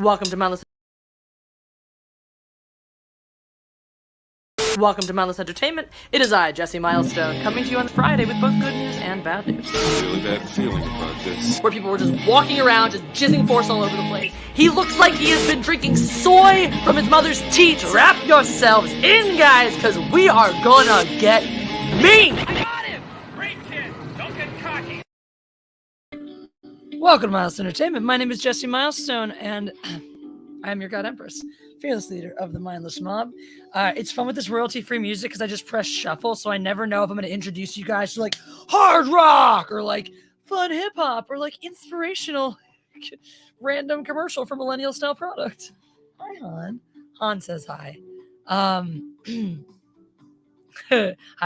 Welcome to Mindless Entertainment. It is I, Jesse Milestone, coming to you on Friday with both good news and bad news. I have a really bad feeling about this. Where people were just walking around, just jizzing force all over the place. He looks like he has been drinking soy from his mother's teat. Wrap yourselves in, guys, because we are gonna get mean! I got him! Great kid! Don't get cocky! Welcome to Milestone Entertainment. My name is Jesse Milestone, and I am your God Empress, fearless leader of the mindless mob. It's fun with this royalty-free music because I just press shuffle, so I never know if I'm going to introduce you guys to like hard rock or like fun hip-hop or like inspirational random commercial for millennial style product. Hi, Han. Han says hi. Hi,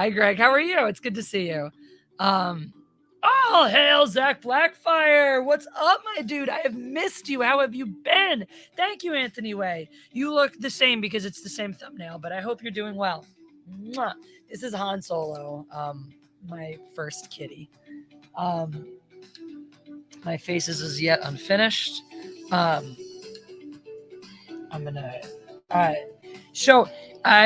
Greg. How are you? It's good to see you. All hail Zach Blackfire. What's up, my dude? I have missed you. How have you been? Thank you, Anthony Way. You look the same because it's the same thumbnail, but I hope you're doing well. Mwah. This is Han Solo, my first kitty. My face is as yet unfinished. I'm gonna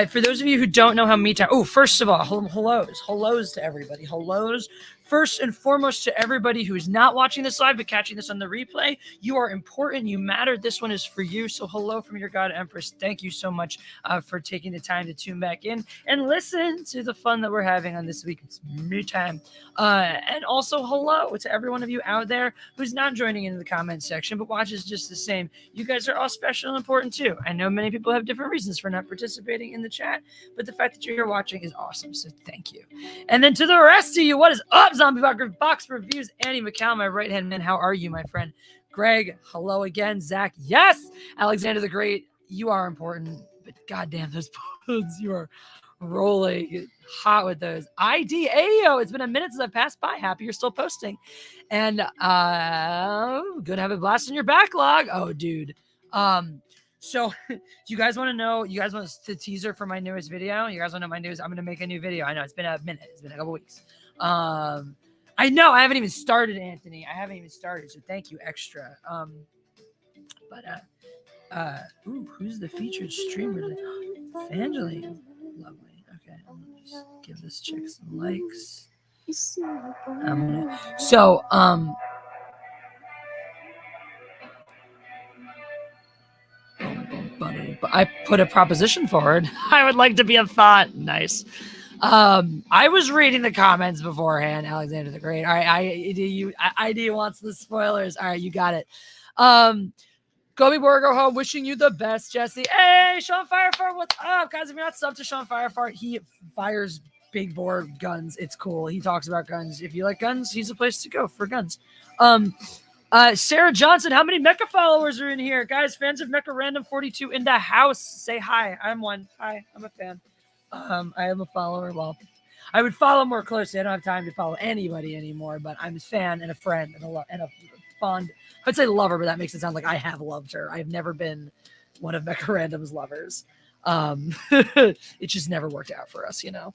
for those of you who don't know how me time, first of all, hellos to everybody. Hellos. First and foremost to everybody who is not watching this live but catching this on the replay, you are important. You matter. This one is for you. So hello from your God Empress. Thank you so much for taking the time to tune back in and listen to the fun that we're having on this week's me time. And also hello to every one of you out there who's not joining in the comment section but watches just the same. You guys are all special and important too. I know many people have different reasons for not participating in the chat, but the fact that you're here watching is awesome. So thank you. And then to the rest of you, what is up? Zombie Box Reviews, Andy McCall, my right-hand man. How are you, my friend? Greg, hello again. Zach, yes. Alexander the Great, you are important, but goddamn, those pods, you are rolling hot with those. IDAO, it's been a minute since I've passed by. Happy you're still posting. And gonna have a blast in your backlog. Oh, dude. So do you guys want to know, you guys want the teaser for my newest video? You guys want to know my news? I'm going to make a new video. I know it's been a minute. It's been a couple weeks. I know I haven't even started, Anthony. I haven't even started. So thank you extra. Who's the featured streamer? Evangeline. Lovely. Okay. I'm going to just give this chick some likes. I put a proposition forward. I would like to be a thought. Nice. I was reading the comments beforehand, Alexander the Great. All right, ID wants the spoilers. All right, you got it. Go home. Wishing you the best, Jesse. Hey, Sean Firefart, what's up, guys? If you're not subbed to Sean Firefart, he fires big bore guns. It's cool. He talks about guns. If you like guns, he's the place to go for guns. Sarah Johnson, how many Mecha followers are in here? Guys, fans of Mecha Random 42 in the house. Say hi. I'm one. Hi, I'm a fan. I am a follower. Well, I would follow more closely. I don't have time to follow anybody anymore, but I'm a fan and a friend and a fond. I'd say lover, but that makes it sound like I have loved her. I've never been one of Mecha Random's lovers. It just never worked out for us, you know.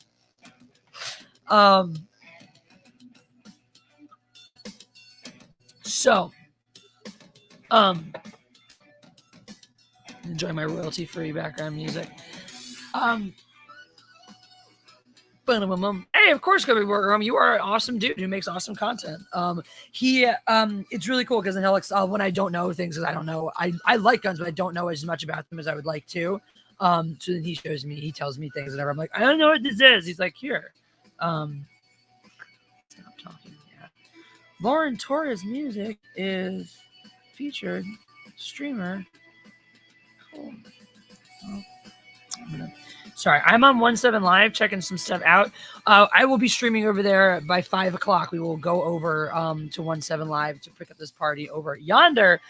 Enjoy my royalty-free background music. Hey, of course, Kobe Burger Home. You are an awesome dude who makes awesome content. It's really cool because then he'll when I don't know things, because I don't know. I like guns, but I don't know as much about them as I would like to. So then he shows me, he tells me things, whatever. I'm like, I don't know what this is. He's like, here. Stop talking. Yeah. Lauren Torres' music is featured streamer. Cool. Sorry, I'm on 17 Live checking some stuff out. I will be streaming over there by 5 o'clock. We will go over to 17 Live to pick up this party over yonder.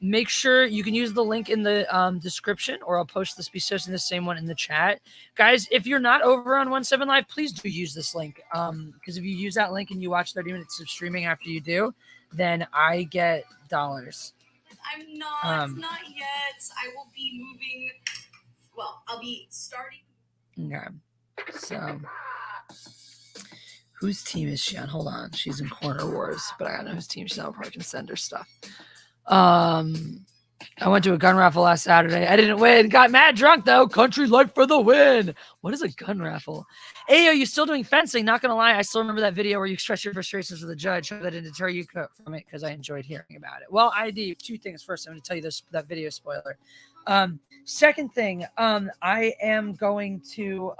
Make sure you can use the link in the description, or I'll post this, be posting the same one in the chat. Guys, if you're not over on 17 Live, please do use this link. Because if you use that link and you watch 30 minutes of streaming after you do, then I get dollars. I'm not yet. I will be moving. Well, I'll be starting. Okay. So, whose team is she on? Hold on. She's in Corner Wars, but I don't know whose team she's on before I can send her stuff. I went to a gun raffle last Saturday. I didn't win. Got mad drunk though. Country life for the win. What is a gun raffle? Hey, are you still doing fencing? Not gonna lie, I still remember that video where you expressed your frustrations with the judge. That didn't deter you from it because I enjoyed hearing about it. Well, I do two things. First, I'm gonna tell you that video spoiler. Second thing, I am going to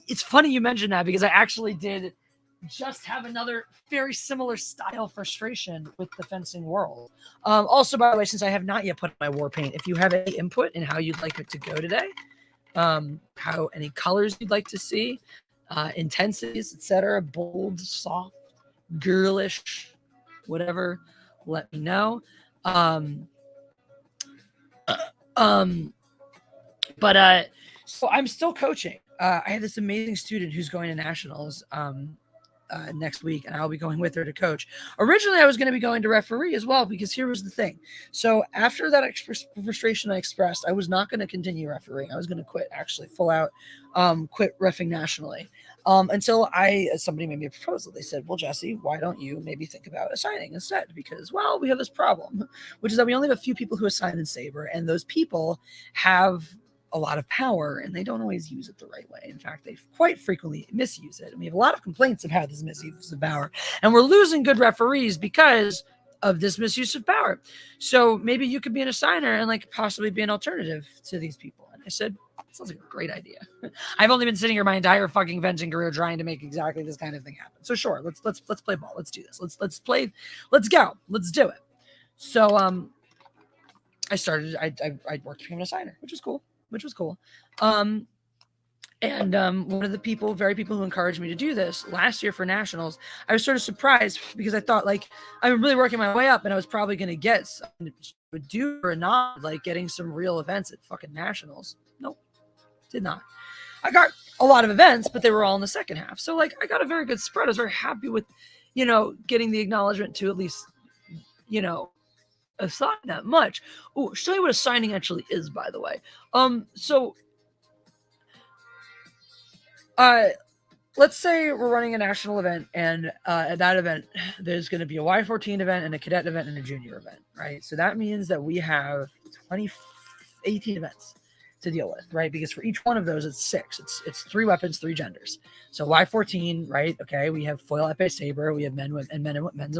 it's funny you mentioned that because I actually did just have another very similar style frustration with the fencing world. Also, by the way, since I have not yet put my war paint, if you have any input in how you'd like it to go today, how any colors you'd like to see, intensities, etc., bold, soft, girlish, whatever, let me know. So I'm still coaching. I have this amazing student who's going to nationals next week, and I'll be going with her to coach. Originally, I was going to be going to referee as well, because here was the thing. So after that frustration I expressed, I was not going to continue refereeing. I was going to quit, actually, full out, quit reffing nationally. Until somebody made me a proposal. They said, well, Jesse, why don't you maybe think about assigning instead? Because, well, we have this problem, which is that we only have a few people who assign in Saber, and those people have a lot of power, and they don't always use it the right way. In fact, they quite frequently misuse it. And we have a lot of complaints about this misuse of power, and we're losing good referees because of this misuse of power. So maybe you could be an assigner and like possibly be an alternative to these people. And I said, sounds like a great idea. I've only been sitting here my entire fucking fencing career trying to make exactly this kind of thing happen. So sure, let's play ball. Let's do this. Let's play. Let's go. Let's do it. So I started. I worked to become an assigner, which was cool. One of the very people who encouraged me to do this last year for nationals, I was sort of surprised because I thought, like, I'm really working my way up, and I was probably going to get something to do or not, like getting some real events at fucking nationals. Nope, did not. I got a lot of events, but they were all in the second half. So like, I got a very good spread. I was very happy with, getting the acknowledgement to at least, assign that much. Oh, show you what assigning actually is, by the way. Let's say we're running a national event, and at that event, there's going to be a Y14 event and a cadet event and a junior event, right? So that means that we have 18 events to deal with, right? Because for each one of those, it's 6. It's 3 weapons, 3 genders. So Y14, right? Okay, we have foil epee saber, we have men's and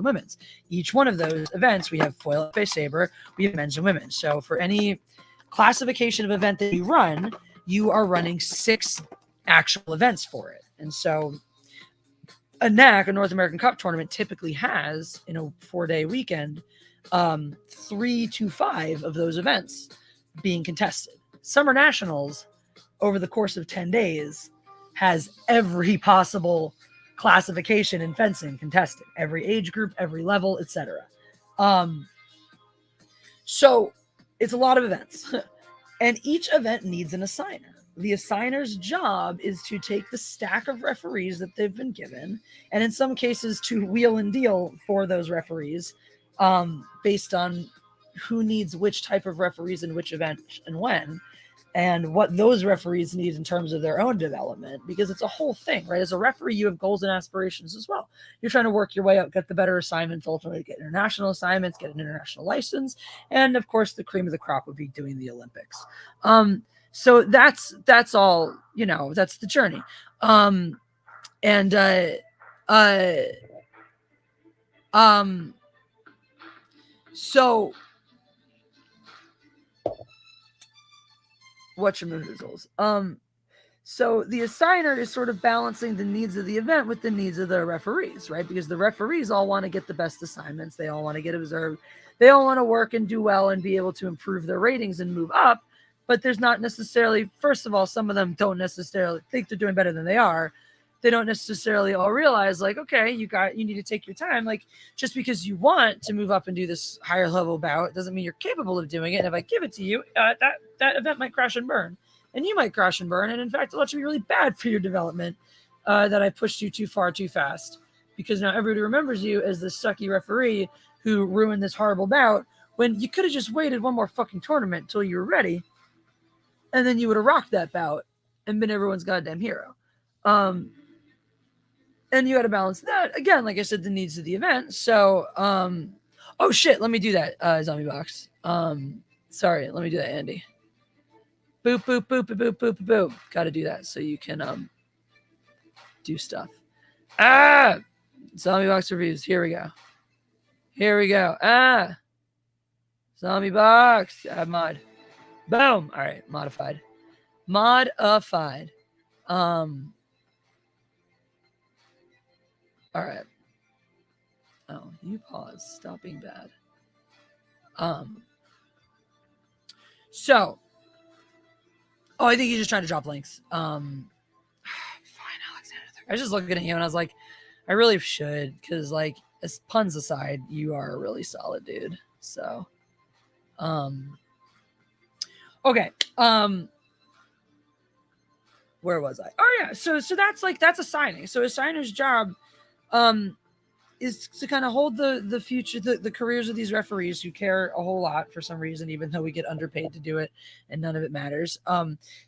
women's. Each one of those events, we have foil epee saber, we have men's and women's. So for any classification of event that you run, you are running 6 actual events for it. And so a NAC, a North American Cup tournament, typically has, in a 4-day weekend, 3 to 5 of those events being contested. Summer Nationals, over the course of 10 days, has every possible classification in fencing contested, every age group, every level, etc. So it's a lot of events, and each event needs an assigner. The assigner's job is to take the stack of referees that they've been given, and in some cases to wheel and deal for those referees, based on who needs which type of referees in which event and when, and what those referees need in terms of their own development, because it's a whole thing, right? As a referee, you have goals and aspirations as well. You're trying to work your way up, get the better assignments, ultimately get international assignments, get an international license, and of course, the cream of the crop would be doing the Olympics. So that's all, that's the journey. So whatchamahoozles. So the assigner is sort of balancing the needs of the event with the needs of the referees, right? Because the referees all want to get the best assignments. They all want to get observed. They all want to work and do well and be able to improve their ratings and move up. But there's not necessarily, first of all, some of them don't necessarily think they're doing better than they are. They don't necessarily all realize, like, okay, you need to take your time. Like, just because you want to move up and do this higher level bout doesn't mean you're capable of doing it. And if I give it to you, that event might crash and burn. And you might crash and burn. And in fact, it'll actually be really bad for your development that I pushed you too far, too fast. Because now everybody remembers you as the sucky referee who ruined this horrible bout, when you could have just waited one more fucking tournament until you were ready. And then you would have rocked that bout and been everyone's goddamn hero. And you got to balance that. Again, like I said, the needs of the event. So, Oh shit, let me do that, Zombie Box. Sorry, let me do that, Andy. Boop, boop, boop, boop, boop, boop, boop. Gotta do that so you can do stuff. Ah! Zombie Box reviews. Here we go. Here we go. Ah! Zombie Box. Add mod. Boom. All right, modified. Modified. All right. Oh, you pause. Stop being bad. So. Oh, I think he's just trying to drop links. Fine, Alexander. I was just looking at you and I was like, I really should, because like, as puns aside, you are a really solid dude. So, okay. Where was I? Oh yeah. So that's a signing. So a signer's job, is to kind of hold the future, the careers of these referees who care a whole lot for some reason, even though we get underpaid to do it and none of it matters.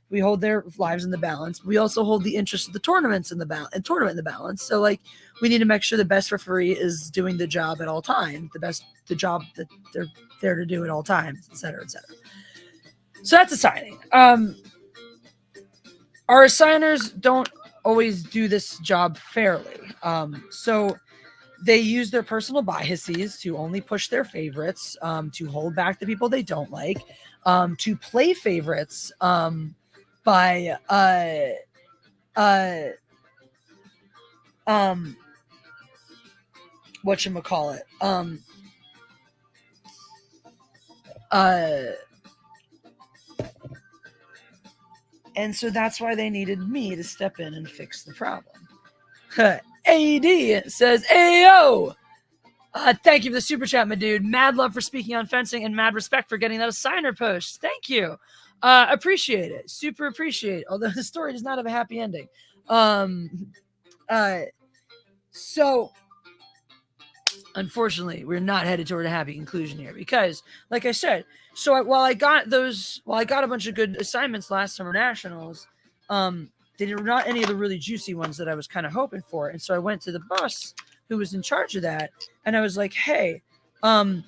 We hold their lives in the balance. We also hold the interest of the tournaments in the balance. So like, we need to make sure the best referee is doing the job at all times, the job that they're there to do at all times, et cetera, et cetera. So that's a signing. Our assigners don't always do this job fairly. So they use their personal biases to only push their favorites, to hold back the people they don't like, to play favorites by whatchamacallit, and so that's why they needed me to step in and fix the problem. AD says, Ayo! Thank you for the super chat, my dude. Mad love for speaking on fencing and mad respect for getting that assigner post. Thank you. Appreciate it. Super appreciate it. Although the story does not have a happy ending. So unfortunately, we're not headed toward a happy conclusion here because, like I said, so while I got a bunch of good assignments last summer nationals, they were not any of the really juicy ones that I was kind of hoping for. And so I went to the boss who was in charge of that, and I was like, hey, I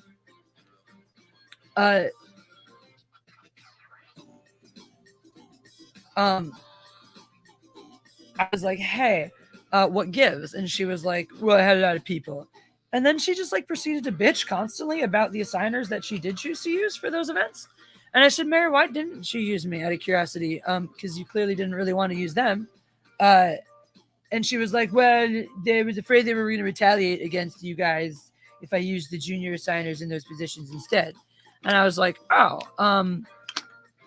was like, hey, what gives? And she was like, well, I had a lot of people. And then she just like proceeded to bitch constantly about the assigners that she did choose to use for those events. And I said, Mary, why didn't she use me out of curiosity? Because you clearly didn't really want to use them. And she was like, well, they was afraid they were going to retaliate against you guys if I used the junior assigners in those positions instead. And I was like, oh,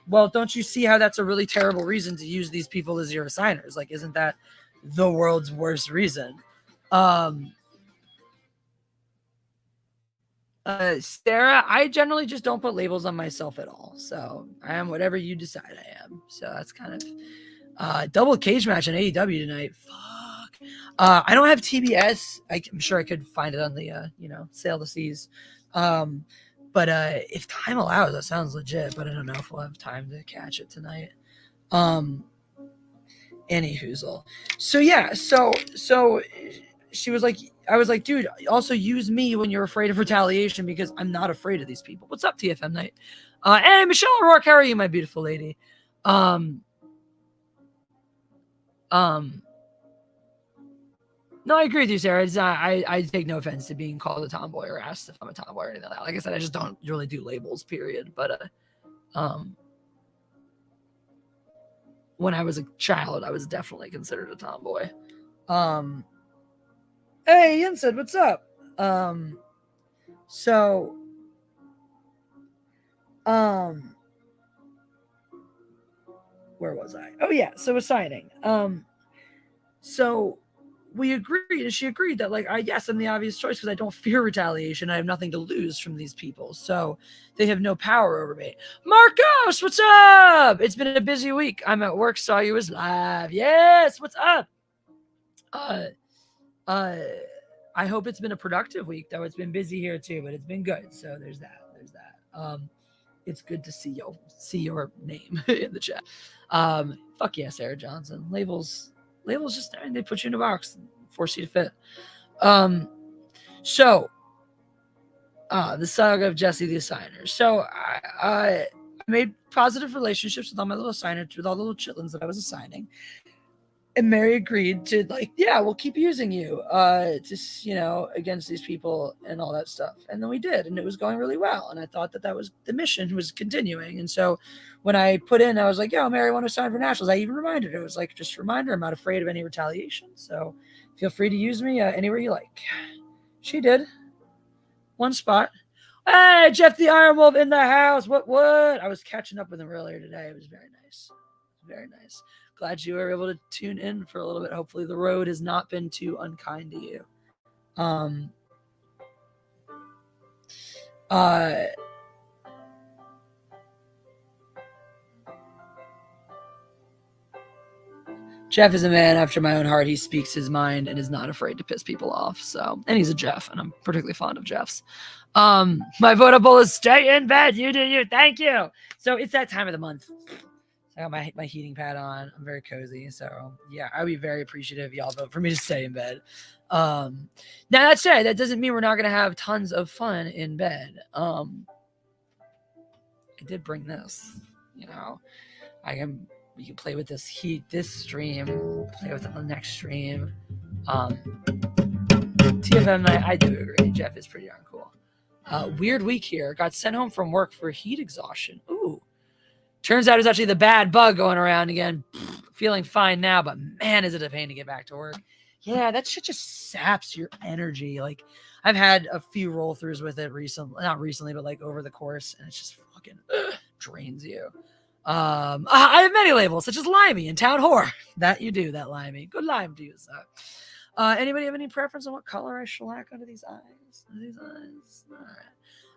well, don't you see how that's a really terrible reason to use these people as your assigners? Like, isn't that the world's worst reason? Sarah, I generally just don't put labels on myself at all. So I am whatever you decide I am. So that's kind of double cage match in AEW tonight. Fuck. I don't have TBS. I'm sure I could find it on the Sail the Seas. But if time allows, that sounds legit. But I don't know if we'll have time to catch it tonight. Any hoozle. So yeah. So she was like, I was like, dude, also use me when you're afraid of retaliation because I'm not afraid of these people. What's up, TFM Night? Hey, Michelle O'Rourke, how are you, my beautiful lady? No, I agree with you, Sarah. I take no offense to being called a tomboy or asked if I'm a tomboy or anything like that. Like I said, I just don't really do labels, period. But when I was a child, I was definitely considered a tomboy. Hey, Yinsid, what's up? So where was I? Oh yeah, so a signing. So we agreed, and she agreed that like I'm the obvious choice because I don't fear retaliation. I have nothing to lose from these people, so they have no power over me. Marcos, what's up? It's been a busy week. I'm at work. Saw you was live. Yes, what's up? I hope it's been a productive week, though. It's been busy here too, but it's been good. So there's that. It's good to see your name in the chat. Fuck yeah, Sarah Johnson. Labels just they put you in a box and force you to fit. So The saga of Jesse the Assigner. So I made positive relationships with all my little assigners, with all the little chitlins that I was assigning. And Mary agreed to, like, yeah, we'll keep using you, against these people and all that stuff. And then we did, and it was going really well. And I thought that was the mission was continuing. And so when I put in, I was like, yo, Mary, I want to sign for nationals. I even reminded her. I was like, just a reminder, I'm not afraid of any retaliation. So feel free to use me anywhere you like. She did. One spot. Hey, Jeff the Iron Wolf in the house. What? I was catching up with him earlier today. It was very nice. Very nice. Glad you were able to tune in for a little bit. Hopefully the road has not been too unkind to you. Jeff is a man after my own heart. He speaks his mind and is not afraid to piss people off. So, and he's a Jeff, and I'm particularly fond of Jeffs. My votable is stay in bed. You do you. Thank you. So it's that time of the month. I got my heating pad on. I'm very cozy. So yeah, I'd be very appreciative if y'all vote for me to stay in bed. Now that said, that doesn't mean we're not going to have tons of fun in bed. I did bring this, we can play with this stream, play with it on the next stream. TFM and I do agree. Jeff is pretty darn cool. Weird week here. Got sent home from work for heat exhaustion. Ooh. Turns out it's actually the bad bug going around again. Feeling fine now, but man, is it a pain to get back to work. Yeah, that shit just saps your energy. Like, I've had a few roll throughs with it recently, not recently, but like over the course, and it's just fucking drains you. I have many labels, such as Limey and Town Whore. That you do, that Limey. Good lime to use that. Anybody have any preference on what color I shellac under these eyes? All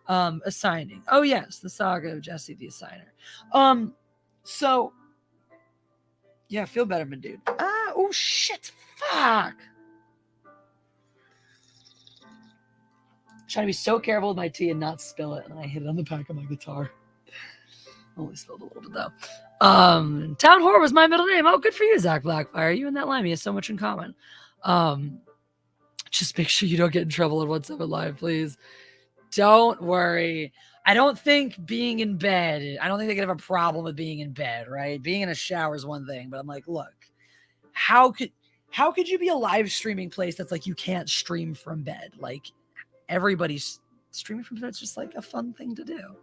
right. Assigning. Oh yes, the saga of Jesse the Assigner. So yeah, feel better, my dude. Oh shit, fuck. Trying to be so careful with my tea and not spill it, and I hit it on the back of my guitar. Only spilled a little bit though. Town Whore was my middle name. Oh, good for you, Zach Blackfire. You and that Limey have so much in common. Just make sure you don't get in trouble on What's Up Live, please. Don't worry. I don't think being in bed, I don't think they could have a problem with being in bed, right? Being in a shower is one thing, but I'm like, look, how could you be a live streaming place that's like you can't stream from bed? Like, everybody's streaming from bed. It's just like a fun thing to do.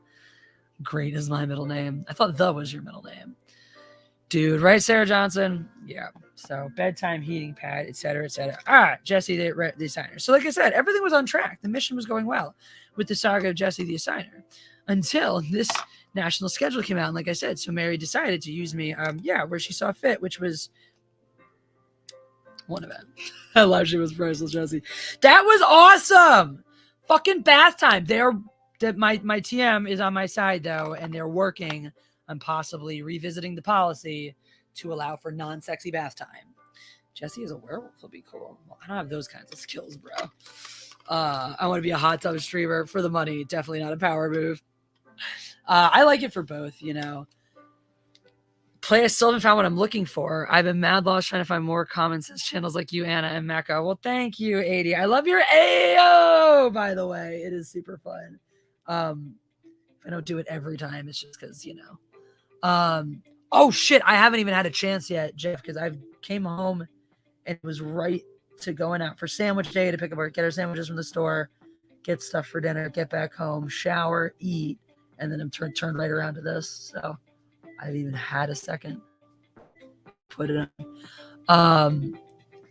Great is my middle name. I thought the was your middle name. Dude, right, Sarah Johnson? Yeah. So bedtime heating pad, etc., etc. All right, Jesse the Assigner. So like I said, everything was on track. The mission was going well with the saga of Jesse the Assigner until this national schedule came out. And like I said, so Mary decided to use me, where she saw fit, which was one event. I love she was priceless, Jesse. That was awesome. Fucking bath time. My TM is on my side though, and they're working on possibly revisiting the policy to allow for non-sexy bath time. Jesse as a werewolf will be cool. Well, I don't have those kinds of skills, bro. I want to be a hot tub streamer for the money. Definitely not a power move. I like it for both, I still haven't found what I'm looking for. I've been mad lost trying to find more common sense channels like you, Anna and Mecca. Well, thank you, 80. I love your AO, by the way. It is super fun. I don't do it every time. It's just because, oh shit, I haven't even had a chance yet, Jeff, because I came home and it was right to going out for sandwich day to get our sandwiches from the store, get stuff for dinner, get back home, shower, eat, and then I'm turned right around to this. So I've even had a second. Put it on.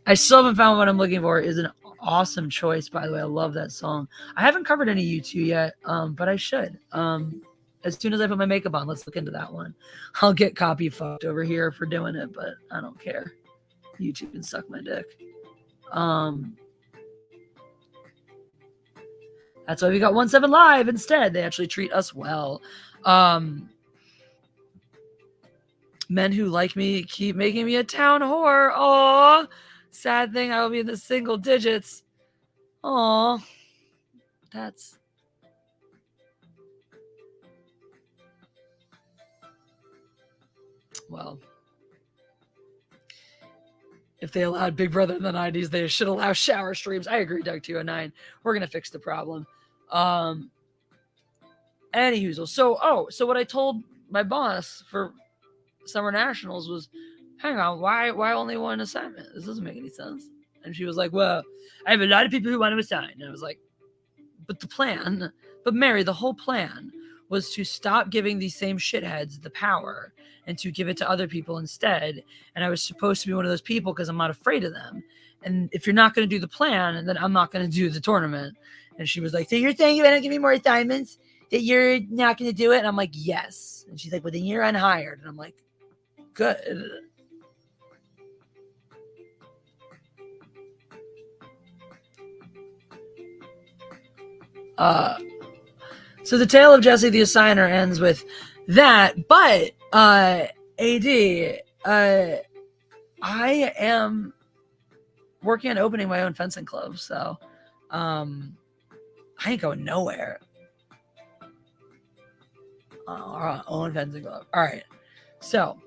I still haven't found what I'm looking for. Is an awesome choice, by the way. I love that song. I haven't covered any U2 yet, but I should. As soon as I put my makeup on, let's look into that one. I'll get copy fucked over here for doing it, but I don't care. YouTube can suck my dick. That's why we got 17 Live instead. They actually treat us well. Men who like me keep making me a town whore. Aw. Sad thing, I will be in the single digits. Aw. That's... Well, if they allowed Big Brother in the 90s, they should allow shower streams. I agree, Doug209. We're going to fix the problem. Anywho, so what I told my boss for Summer Nationals was, hang on, why only one assignment? This doesn't make any sense. And she was like, well, I have a lot of people who want to assign. And I was like, but Mary, the whole plan was to stop giving these same shitheads the power and to give it to other people instead. And I was supposed to be one of those people because I'm not afraid of them. And if you're not going to do the plan, then I'm not going to do the tournament. And she was like, so you're saying you're going to give me more assignments, that you're not going to do it? And I'm like, yes. And she's like, well, then you're unhired. And I'm like, good. So the tale of Jesse the Assigner ends with that, but AD, I am working on opening my own fencing club, so I ain't going nowhere. Our own fencing club. All right. So,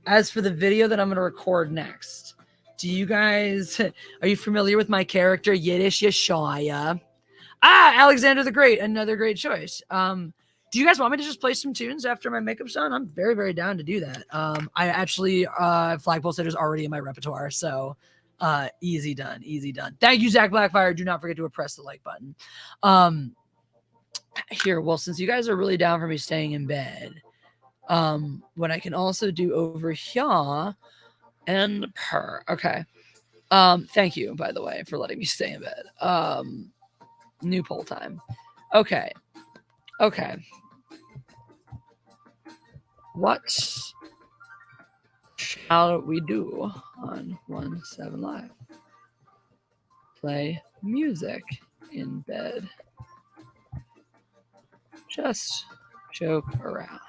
as for the video that I'm going to record next, do you guys, are you familiar with my character Yiddish Yeshaya? Alexander the Great, another great choice. Do you guys want me to just play some tunes after my makeup's done? I'm very, very down to do that. I actually, Flagpole Sitter's already in my repertoire, so easy done, easy done. Thank you, Zach Blackfire. Do not forget to press the like button. Here, well, since you guys are really down for me staying in bed, what I can also do over here and her. Okay. Thank you, by the way, for letting me stay in bed. New poll time. Okay. What shall we do on 17 Live? Play music in bed. Just joke around.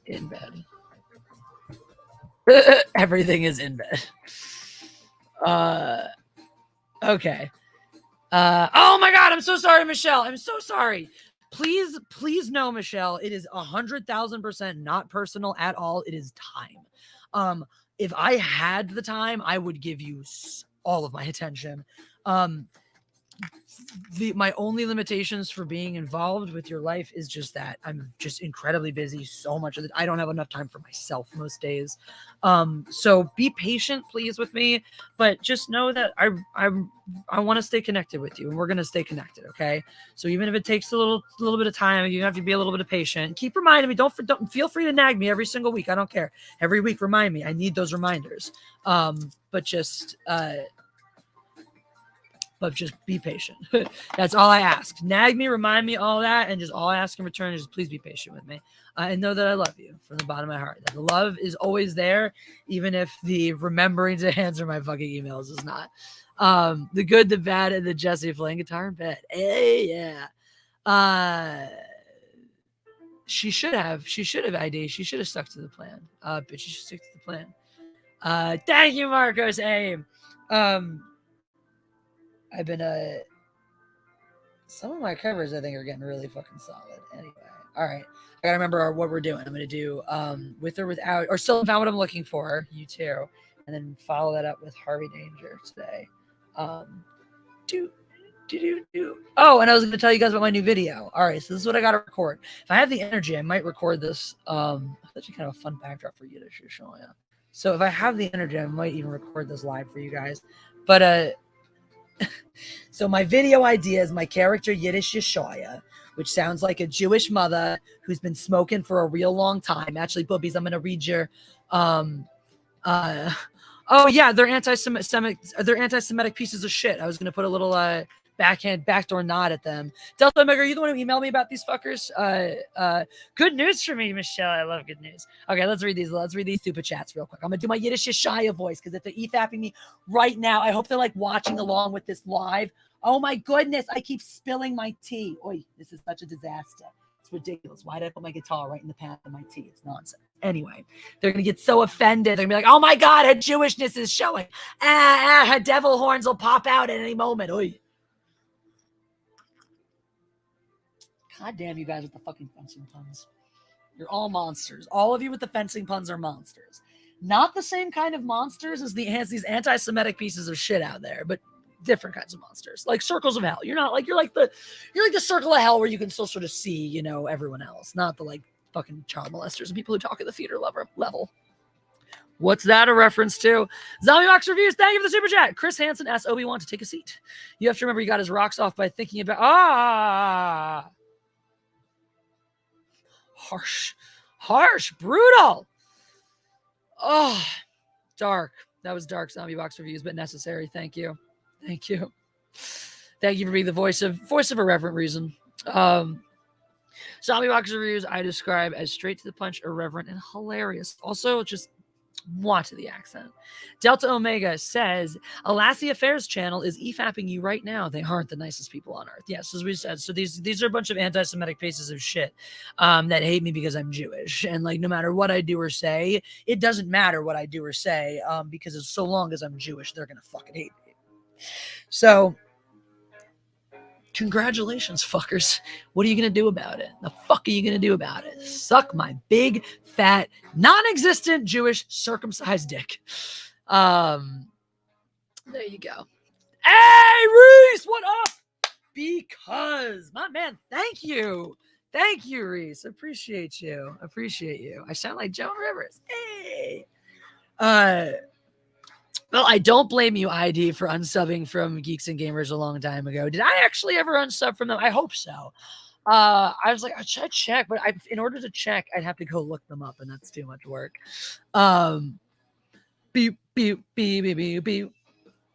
In bed. Everything is in bed. Okay. Oh my God, I'm so sorry, Michelle. I'm so sorry. Please know, Michelle, it is 100,000% not personal at all. It is time. If I had the time, I would give you all of my attention. My only limitations for being involved with your life is just that I'm just incredibly busy so much of it. I don't have enough time for myself most days. So be patient, please, with me, but just know that I want to stay connected with you, and we're going to stay connected. Okay. So even if it takes a little bit of time, you have to be a little bit of patient. Keep reminding me. Don't feel free to nag me every single week. I don't care. Every week, remind me. I need those reminders. But just be patient. That's all I ask. Nag me, remind me, all that, and just all I ask in return is please be patient with me. And know that I love you from the bottom of my heart. That the love is always there, even if the remembering to answer my fucking emails is not. The good, the bad, and the Jesse playing guitar in bed. Hey, yeah. She should have ID. She should have stuck to the plan. But she should stick to the plan. Thank you, Marcos. Hey. I've been some of my covers I think are getting really fucking solid. Anyway, all right, I gotta remember what we're doing. I'm gonna do with or without, or still found what I'm looking for. You too, and then follow that up with Harvey Danger today. Oh, and I was gonna tell you guys about my new video. All right, so this is what I gotta record. If I have the energy, I might record this. That's actually kind of a fun backdrop for you to show you. So if I have the energy, I might even record this live for you guys. But so my video idea is my character Yiddish Yeshaya, which sounds like a Jewish mother who's been smoking for a real long time. Actually, boobies, I'm gonna read your oh yeah, they're anti-Semitic pieces of shit. I was gonna put a little backdoor nod at them. Delta Omega, are you the one who emailed me about these fuckers? Good news for me, Michelle. I love good news. Okay, let's read these super chats real quick. I'm gonna do my Yiddish Yeshaya voice because if they're e-fapping me right now, I hope they're like watching along with this live. Oh my goodness, I keep spilling my tea. Oy, this is such a disaster. It's ridiculous. Why did I put my guitar right in the path of my tea? It's nonsense. Anyway, they're going to get so offended. They're going to be like, oh my God, her Jewishness is showing. Her devil horns will pop out at any moment. Oy. God damn you guys with the fucking fencing puns. You're all monsters. All of you with the fencing puns are monsters. Not the same kind of monsters as these anti-Semitic pieces of shit out there, but different kinds of monsters, like circles of hell. You're like the circle of hell where you can still sort of see, everyone else, not the like fucking child molesters and people who talk at the theater level. What's that a reference to? Zombie Box Reviews, thank you for the super chat. Chris Hansen asks Obi-Wan to take a seat. You have to remember he got his rocks off by thinking about harsh, brutal. Oh, dark. That was dark Zombie Box Reviews, but necessary. Thank you. Thank you for being the voice of irreverent reason. Zombie Box Reviews I describe as straight to the punch, irreverent, and hilarious. Also, just watch the accent. Delta Omega says, a Lassie Affairs channel is EFAPing you right now. They aren't the nicest people on earth. Yes, as we said. So these are a bunch of anti-Semitic pieces of shit that hate me because I'm Jewish. And like, no matter what I do or say, it doesn't matter what I do or say because as so long as I'm Jewish, they're going to fucking hate me. So congratulations, fuckers. What are you going to do about it? The fuck are you going to do about it? Suck my big, fat, non-existent Jewish circumcised dick. There you go. Hey, Reese, what up? Because, my man, thank you. Thank you, Reese. Appreciate you. I sound like Joan Rivers. Hey. Well, I don't blame you, ID, for unsubbing from Geeks and Gamers a long time ago. Did I actually ever unsub from them? I hope so. I was like, I should check, but in order to check, I'd have to go look them up, and that's too much work. Beep, beep, beep, beep, beep, beep.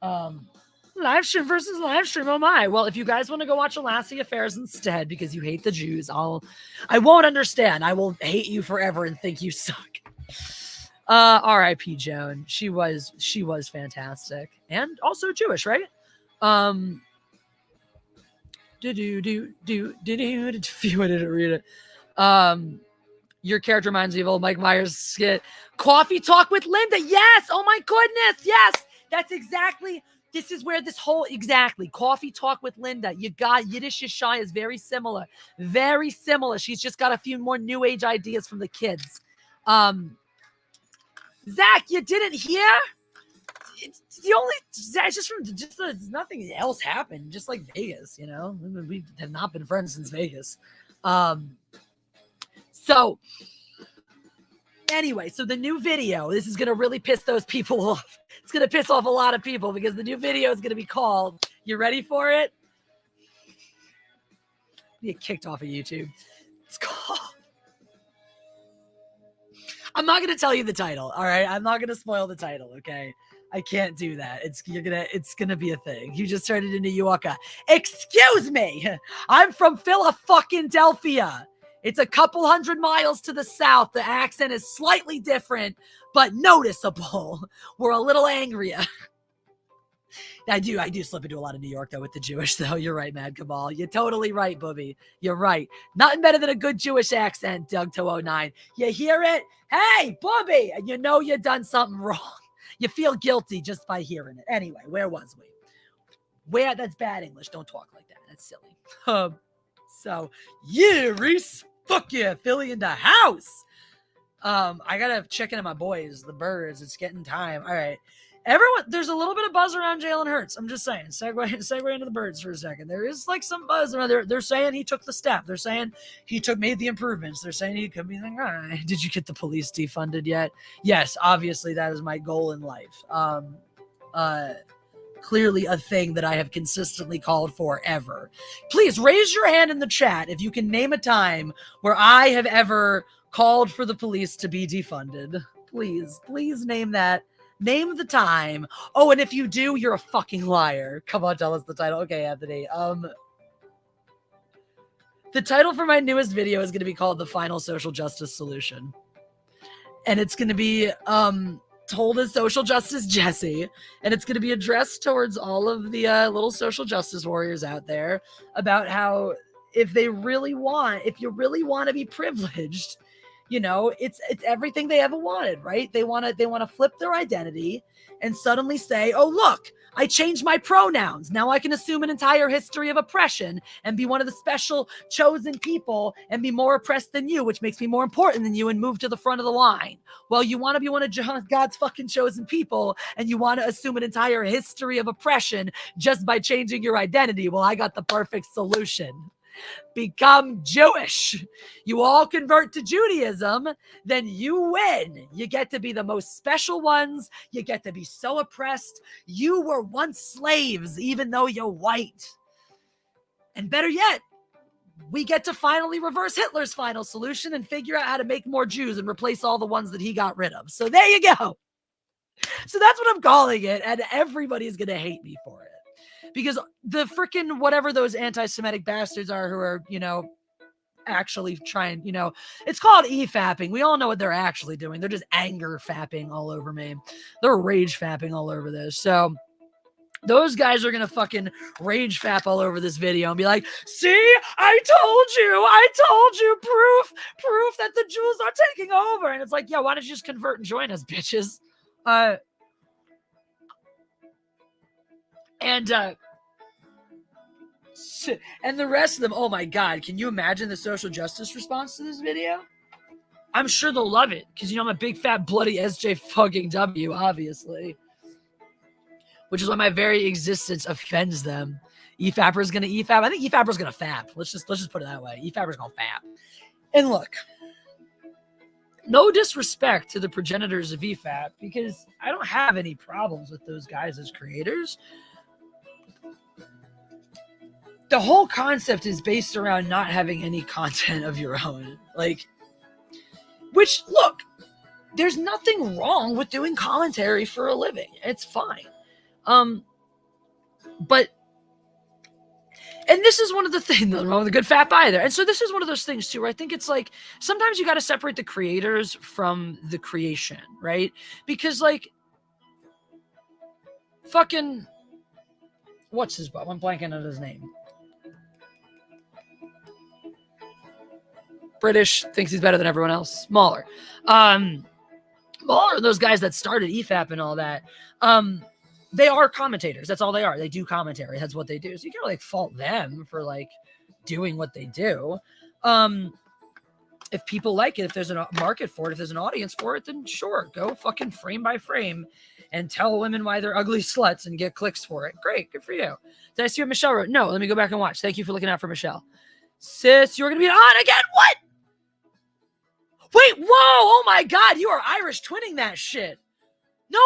Live stream versus live stream. Oh my. Well, if you guys want to go watch A Lassie Affairs instead because you hate the Jews, I won't understand. I will hate you forever and think you suck. R.I.P. Joan. She was fantastic and also Jewish, right? If you didn't read it. Your character reminds me of old Mike Myers' skit. Coffee Talk with Linda. Yes. Oh my goodness. Yes. That's exactly. This is where exactly. Coffee Talk with Linda. You got Yiddish Yeshai is very similar. Very similar. She's just got a few more new age ideas from the kids. Zach, you didn't hear? It's nothing else happened. Just like Vegas, we have not been friends since Vegas. So anyway, so the new video, this is going to really piss those people off. It's going to piss off a lot of people because the new video is going to be called, you ready for it? Get kicked off of YouTube. It's called, I'm not going to tell you the title. All right. I'm not going to spoil the title. Okay. I can't do that. It's going to be a thing. You just turned it into Yuoka. Excuse me. I'm from Philadelphia. It's a couple 100 miles to the south. The accent is slightly different, but noticeable. We're a little angrier. I do slip into a lot of New York, though, with the Jewish, though. You're right, Mad Cabal. You're totally right, Booby. You're right. Nothing better than a good Jewish accent, Doug209. You hear it? Hey, Booby! You know you done something wrong. You feel guilty just by hearing it. Anyway, where was we? That's bad English. Don't talk like that. That's silly. So, yeah, Reese. Fuck yeah, Philly in the house. I gotta check in on my boys, the birds. It's getting time. All right. Everyone, there's a little bit of buzz around Jalen Hurts. I'm just saying. Segue into the birds for a second. There is like some buzz. They're saying he took the step. They're saying he made the improvements. They're saying he could be like, all right, did you get the police defunded yet? Yes, obviously that is my goal in life. Clearly a thing that I have consistently called for ever. Please raise your hand in the chat if you can name a time where I have ever called for the police to be defunded. Please name that. Name the time. Oh, and if you do, you're a fucking liar. Come on, tell us the title. Okay, Anthony. The title for my newest video is going to be called The Final Social Justice Solution. And it's going to be told as Social Justice Jesse, and it's going to be addressed towards all of the little social justice warriors out there about how if you really want to be privileged, You know, it's everything they ever wanted, right? They want to flip their identity and suddenly say, "Oh, look, I changed my pronouns. Now I can assume an entire history of oppression and be one of the special chosen people and be more oppressed than you, which makes me more important than you, and move to the front of the line." Well, you want to be one of God's fucking chosen people and you want to assume an entire history of oppression just by changing your identity. Well, I got the perfect solution. Become Jewish. You all convert to Judaism, then you win. You get to be the most special ones. You get to be so oppressed. You were once slaves, even though you're white. And better yet, we get to finally reverse Hitler's final solution and figure out how to make more Jews and replace all the ones that he got rid of. So there you go. So that's what I'm calling it. And everybody's going to hate me for it. Because the freaking whatever those anti-Semitic bastards are who are, you know, actually trying, you know, it's called e-fapping. We all know what they're actually doing. They're just anger fapping all over me. They're rage fapping all over this. So those guys are going to fucking rage fap all over this video and be like, "See, I told you, proof that the Jews are taking over." And it's like, yeah, why don't you just convert and join us, bitches? And the rest of them, oh my God, can you imagine the social justice response to this video? I'm sure they'll love it because, you know, I'm a big fat bloody SJ fucking W, obviously. Which is why my very existence offends them. E-Fapper's gonna E-Fap. I think E-Fapper's gonna fap. Let's just put it that way. E-Fapper's gonna fap. And look, no disrespect to the progenitors of E-Fap because I don't have any problems with those guys as creators. The whole concept is based around not having any content of your own. Like, which, look, there's nothing wrong with doing commentary for a living. It's fine. But, and this is one of the things, nothing wrong with a good fat either. And so this is one of those things too, where I think it's like, sometimes you got to separate the creators from the creation, right? Because like, fucking, what's his butt? I'm blanking on his name. British, thinks he's better than everyone else. Mahler. Mahler, those guys that started EFAP and all that, they are commentators. That's all they are. They do commentary. That's what they do. So you can't like fault them for like doing what they do. If people like it, if there's a market for it, if there's an audience for it, then sure, go fucking frame by frame and tell women why they're ugly sluts and get clicks for it. Great, good for you. Did I see what Michelle wrote? No, let me go back and watch. Thank you for looking out for Michelle. Sis, you're going to be on again? What? Wait, whoa, oh my God, you are Irish twinning that shit. No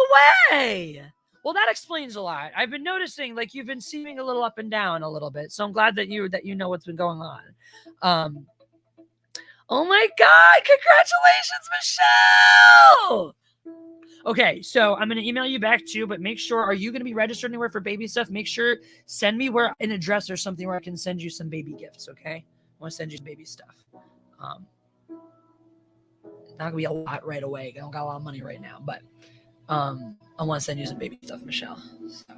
way. Well, that explains a lot. I've been noticing like you've been seeming a little up and down a little bit. So I'm glad that you know what's been going on. Oh my God, congratulations, Michelle. Okay, so I'm going to email you back too, but make sure, are you going to be registered anywhere for baby stuff? Make sure, send me an address or something where I can send you some baby gifts, okay? I want to send you some baby stuff. Not gonna be a lot right away. I don't got a lot of money right now, but I want to send you some baby stuff, Michelle. So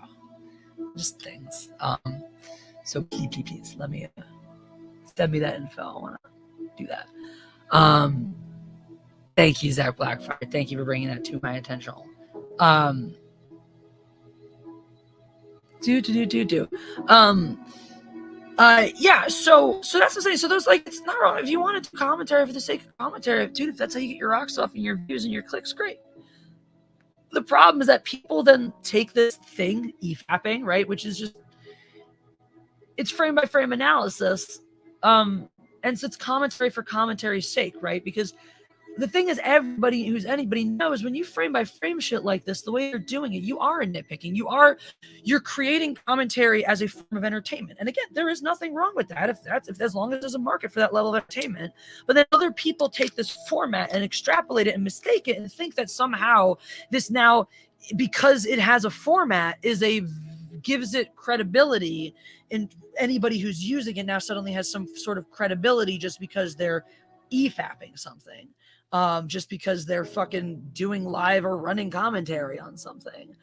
just things. So please let me send me that info. I want to do that. Thank you, Zach Blackfire. Thank you for bringing that to my attention. Yeah, so that's what I'm saying. So those, like, it's not wrong if you want to do commentary for the sake of commentary, dude. If that's how you get your rocks off and your views and your clicks, great. The problem is that people then take this thing, e-fapping, right, which is just, it's frame by frame analysis, and so it's commentary for commentary's sake, right? Because the thing is, anybody knows when you frame by frame shit like this, the way you're doing it, you are nitpicking. You're creating commentary as a form of entertainment. And again, there is nothing wrong with that if as long as there's a market for that level of entertainment. But then other people take this format and extrapolate it and mistake it and think that somehow this now, because it has a format, gives it credibility, and anybody who's using it now suddenly has some sort of credibility just because they're e-fapping something. Just because they're fucking doing live or running commentary on something.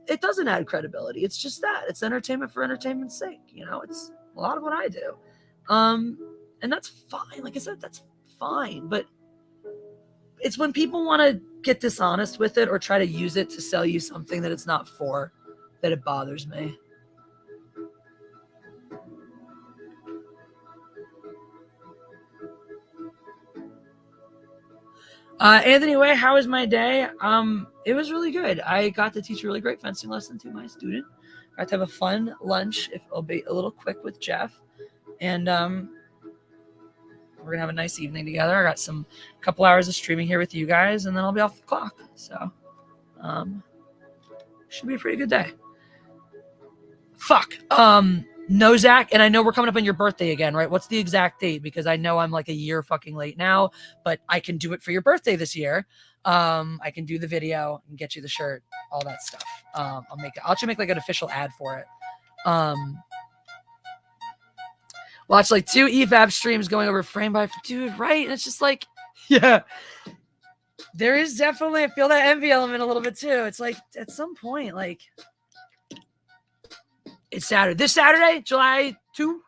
It doesn't add credibility. It's just that. It's entertainment for entertainment's sake. You know, it's a lot of what I do. And that's fine. Like I said, that's fine. But it's when people want to get dishonest with it or try to use it to sell you something that it's not for, that it bothers me. Anthony Way, how was my day? It was really good. I got to teach a really great fencing lesson to my student. Got to have a fun lunch, if it'll be a little quick, with Jeff. And we're gonna have a nice evening together. I got a couple hours of streaming here with you guys, and then I'll be off the clock. So should be a pretty good day. Fuck. No, Zach, and I know we're coming up on your birthday again, right? What's the exact date? Because I know I'm like a year fucking late now, but I can do it for your birthday this year. I can do the video and get you the shirt, all that stuff. I'll actually make like an official ad for it. Watch like 2 EFAB streams going over frame by frame, dude, right? And it's just like, yeah, there is definitely, I feel that envy element a little bit too. It's like at some point, like, it's Saturday. This Saturday, July 2.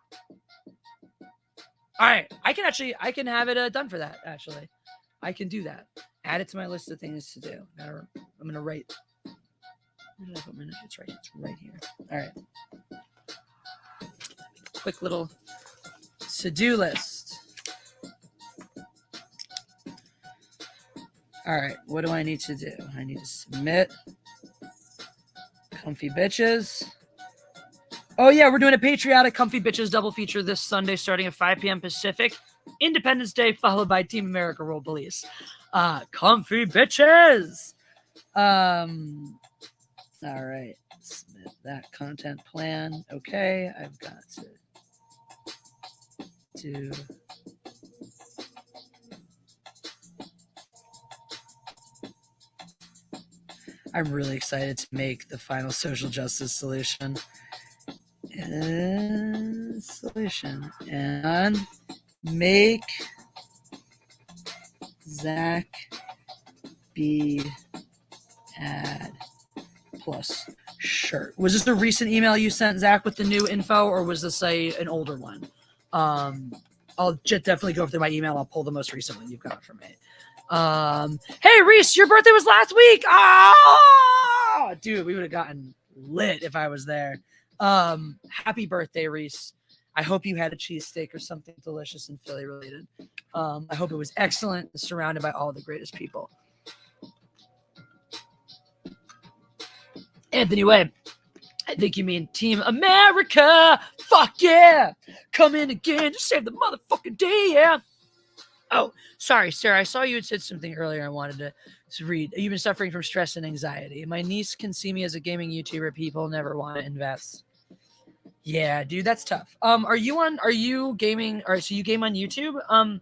All right. I can have it done for that, actually. I can do that. Add it to my list of things to do. I'm going to write. Where did I put my notes? It's right here. All right. Quick little to-do list. All right. What do I need to do? I need to submit Comfy Bitches. Oh, yeah, we're doing a patriotic Comfy Bitches double feature this Sunday starting at 5 p.m. Pacific. Independence Day, followed by Team America World Police. Comfy Bitches! All right. Submit that content plan. Okay, I've got to do... I'm really excited to make the final social justice solution. And make Zach be ad plus shirt. Was this the recent email you sent, Zach, with the new info, or was this an older one? I'll definitely go through my email. I'll pull the most recent one you've got from me. Hey, Reese, your birthday was last week. Oh, dude, we would have gotten lit if I was there. Happy birthday, Reese. I hope you had a cheesesteak or something delicious and Philly related. I hope it was excellent and surrounded by all the greatest people. Anthony Way, I think you mean Team America. Fuck yeah. Come in again to save the motherfucking day, yeah. Oh, sorry, Sarah. I saw you had said something earlier I wanted to read. You've been suffering from stress and anxiety. My niece can see me as a gaming YouTuber. People never want to invest. Yeah, dude, that's tough. Are you gaming, or so you game on YouTube?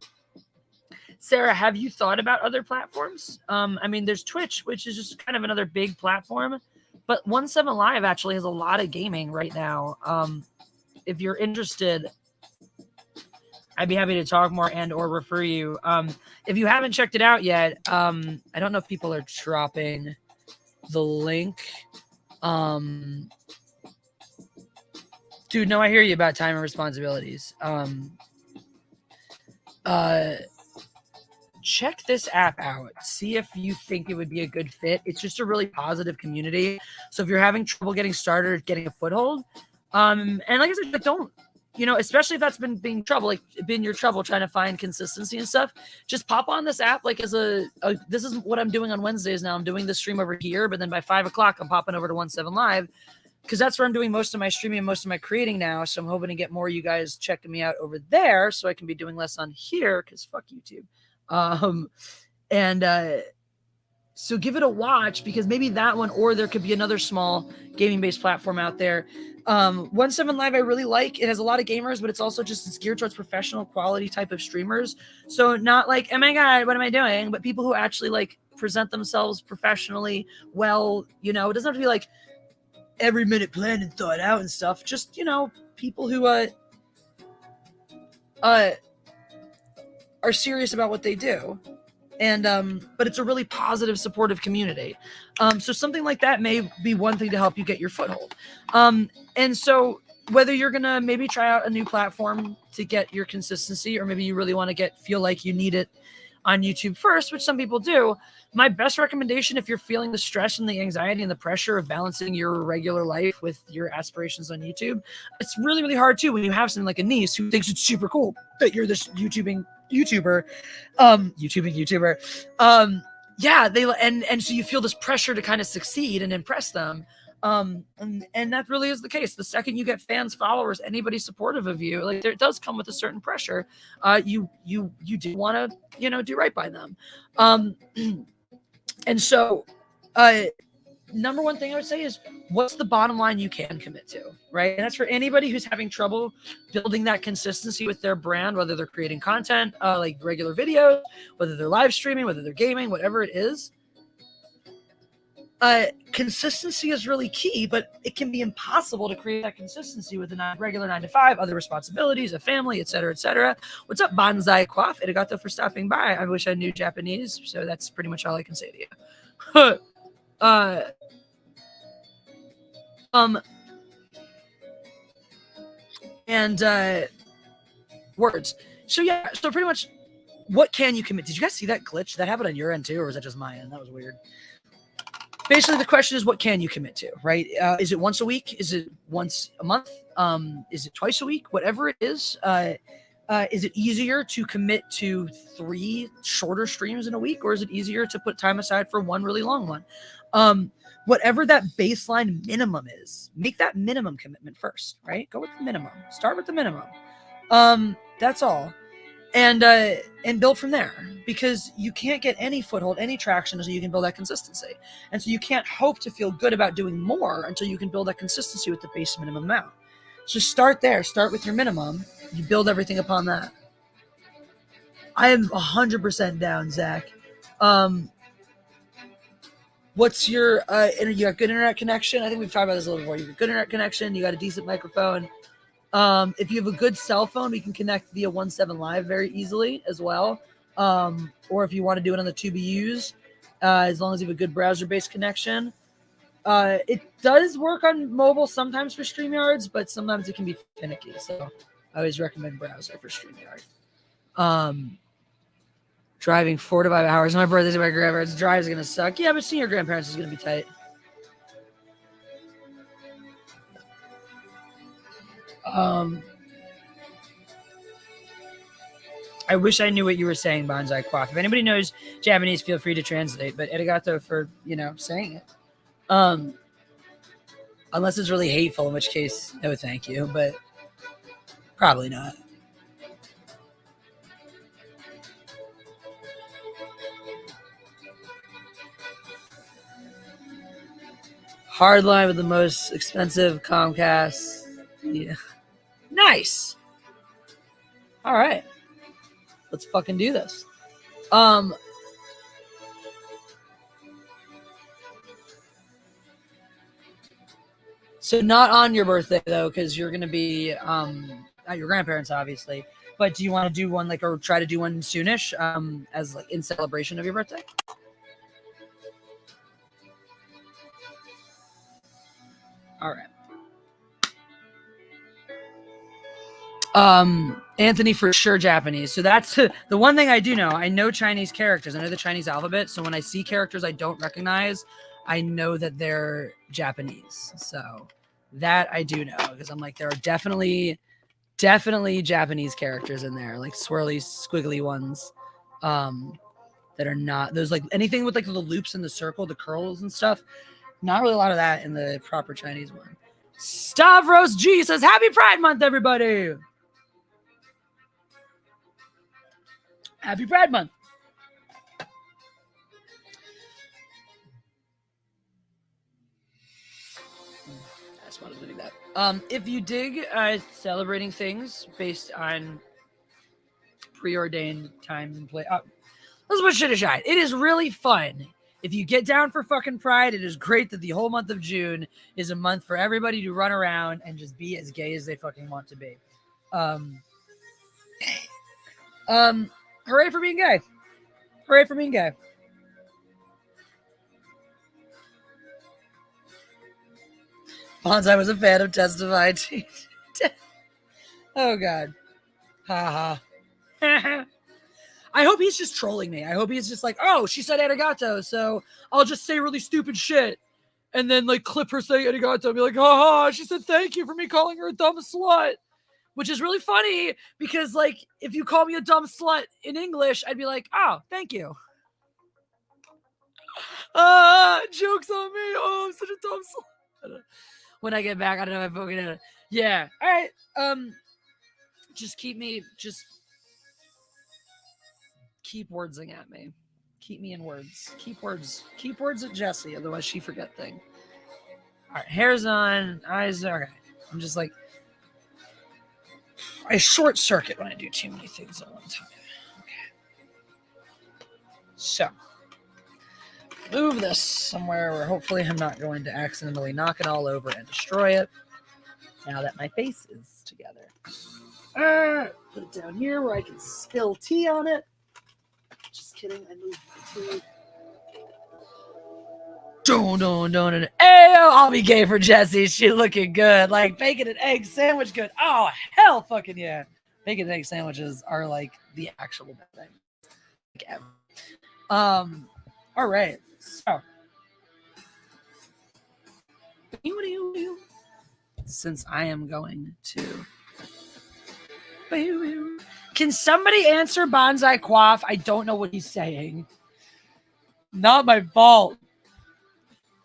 Sarah, have you thought about other platforms? I mean, there's Twitch, which is just kind of another big platform, but 17 Live actually has a lot of gaming right now. If you're interested, I'd be happy to talk more and or refer you. If you haven't checked it out yet, I don't know if people are dropping the link. Dude, no, I hear you about time and responsibilities. Check this app out. See if you think it would be a good fit. It's just a really positive community. So if you're having trouble getting started or getting a foothold, and like I said, like, don't, especially if that's been your trouble trying to find consistency and stuff, just pop on this app. Like as this is what I'm doing on Wednesdays now. I'm doing this stream over here, but then by 5 o'clock, I'm popping over to 17 Live because that's where I'm doing most of my streaming and most of my creating now. So I'm hoping to get more of you guys checking me out over there so I can be doing less on here because fuck YouTube. So give it a watch because maybe that one, or there could be another small gaming based platform out there. 17 Live I really like. It has a lot of gamers, but it's also it's geared towards professional quality type of streamers. So not like, oh my God, what am I doing? But people who actually like present themselves professionally well, it doesn't have to be like every minute planned and thought out and stuff. Just, people who are serious about what they do. And but it's a really positive, supportive community. So something like that may be one thing to help you get your foothold. And so whether you're gonna maybe try out a new platform to get your consistency, or maybe you really want to feel like you need it on YouTube first, which some people do, my best recommendation, if you're feeling the stress and the anxiety and the pressure of balancing your regular life with your aspirations on YouTube, it's really, really hard too when you have something like a niece who thinks it's super cool that you're this YouTuber. Yeah, and so you feel this pressure to kind of succeed and impress them. And that really is the case. The second you get fans, followers, anybody supportive of you, like, it does come with a certain pressure. You do want to, do right by them. And so, number one thing I would say is, what's the bottom line you can commit to, right? And that's for anybody who's having trouble building that consistency with their brand, whether they're creating content, like regular videos, whether they're live streaming, whether they're gaming, whatever it is. Consistency is really key, but it can be impossible to create that consistency with a regular 9 to 5, other responsibilities, a family, etc., etc. What's up, Banzai Quaff? Arigato for stopping by. I wish I knew Japanese, so that's pretty much all I can say to you. Words. So yeah, so pretty much, what can you commit? Did you guys see that glitch? That happened on your end too, or was that just my end? That was weird. Basically, the question is, what can you commit to, right? Is it once a week? Is it once a month? Is it twice a week? Whatever it is it easier to commit to 3 shorter streams in a week, or is it easier to put time aside for one really long one? Whatever that baseline minimum is, make that minimum commitment first, right? Go with the minimum. Start with the minimum. That's all. And build from there, because you can't get any foothold, any traction until you can build that consistency. And so you can't hope to feel good about doing more until you can build that consistency with the base minimum amount. So start there. Start with your minimum. You build everything upon that. I am 100% down, Zach. What's your, you got good internet connection? I think we've talked about this a little before. You got good internet connection. You got a decent microphone. If you have a good cell phone, we can connect via 17 Live very easily as well. Or if you want to do it on the TBUs, as long as you have a good browser-based connection. It does work on mobile sometimes for StreamYards, but sometimes it can be finicky. So I always recommend browser for StreamYard. Driving 4 to 5 hours. My birthday's and my grandparents' drive is going to suck. Yeah, but seeing your grandparents is going to be tight. I wish I knew what you were saying, Banzai Quaff. If anybody knows Japanese, feel free to translate. But arigato for, saying it. Unless it's really hateful, in which case, no thank you. But probably not. Hardline with the most expensive Comcast. Yeah. Nice. All right. Let's fucking do this. So not on your birthday though, because you're gonna be at your grandparents, obviously. But do you want to do one or try to do one soonish, as in celebration of your birthday? All right. Anthony, for sure Japanese. So that's the one thing I do know. I know Chinese characters. I know the Chinese alphabet. So when I see characters I don't recognize, I know that they're Japanese. So that I do know, because I'm like, there are definitely Japanese characters in there, like swirly, squiggly ones, that are not those, like anything with like the loops in the circle, the curls and stuff. Not really a lot of that in the proper Chinese one. Stavros G says, Happy Pride Month, everybody. Happy Pride Month. I just wanted to do that. If you dig celebrating things based on preordained times and place, let's put shit aside. It is really fun. If you get down for fucking Pride, it is great that the whole month of June is a month for everybody to run around and just be as gay as they fucking want to be. Hooray for being gay. Hooray for being gay. Bonsai was a fan of Testify. Oh, God. Ha ha. I hope he's just trolling me. I hope he's just like, oh, she said arigato, so I'll just say really stupid shit. And then like clip her saying arigato and be like, haha, she said thank you for me calling her a dumb slut. Which is really funny because like if you call me a dumb slut in English, I'd be like, oh, thank you. Jokes on me. Oh, I'm such a dumb slut. When I get back, I don't know if I'm fucking yeah. All right. Just keep wordsing at me. Keep me in words. Keep words at Jessie, otherwise she forget thing. All right, hair's on, eyes are okay. I'm just like, I short circuit when I do too many things at one time. Okay. So, move this somewhere where hopefully I'm not going to accidentally knock it all over and destroy it. Now that my face is together. Put it down here where I can spill tea on it. Just kidding, I moved the tea. Don't. I'll be gay for Jessie. She looking good. Like bacon and egg sandwich good. Oh, hell fucking yeah. Bacon and egg sandwiches are like the actual best thing. Like ever. All right. So. Since I am going to. Can somebody answer Bonsai Quaff? I don't know what he's saying. Not my fault.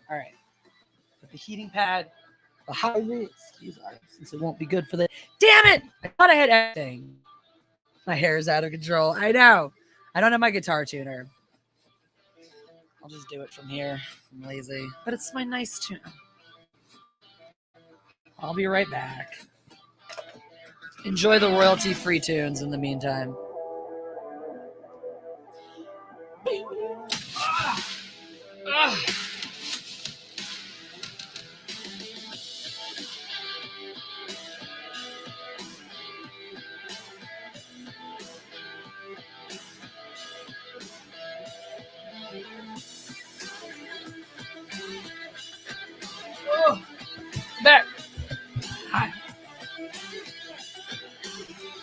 All right. Put the heating pad behind me. Excuse me, since it won't be good for the. Damn it! I thought I had everything. My hair is out of control. I know. I don't have my guitar tuner. I'll just do it from here. I'm lazy. But it's my nice tuner. I'll be right back. Enjoy the royalty-free tunes in the meantime. Back. Hi.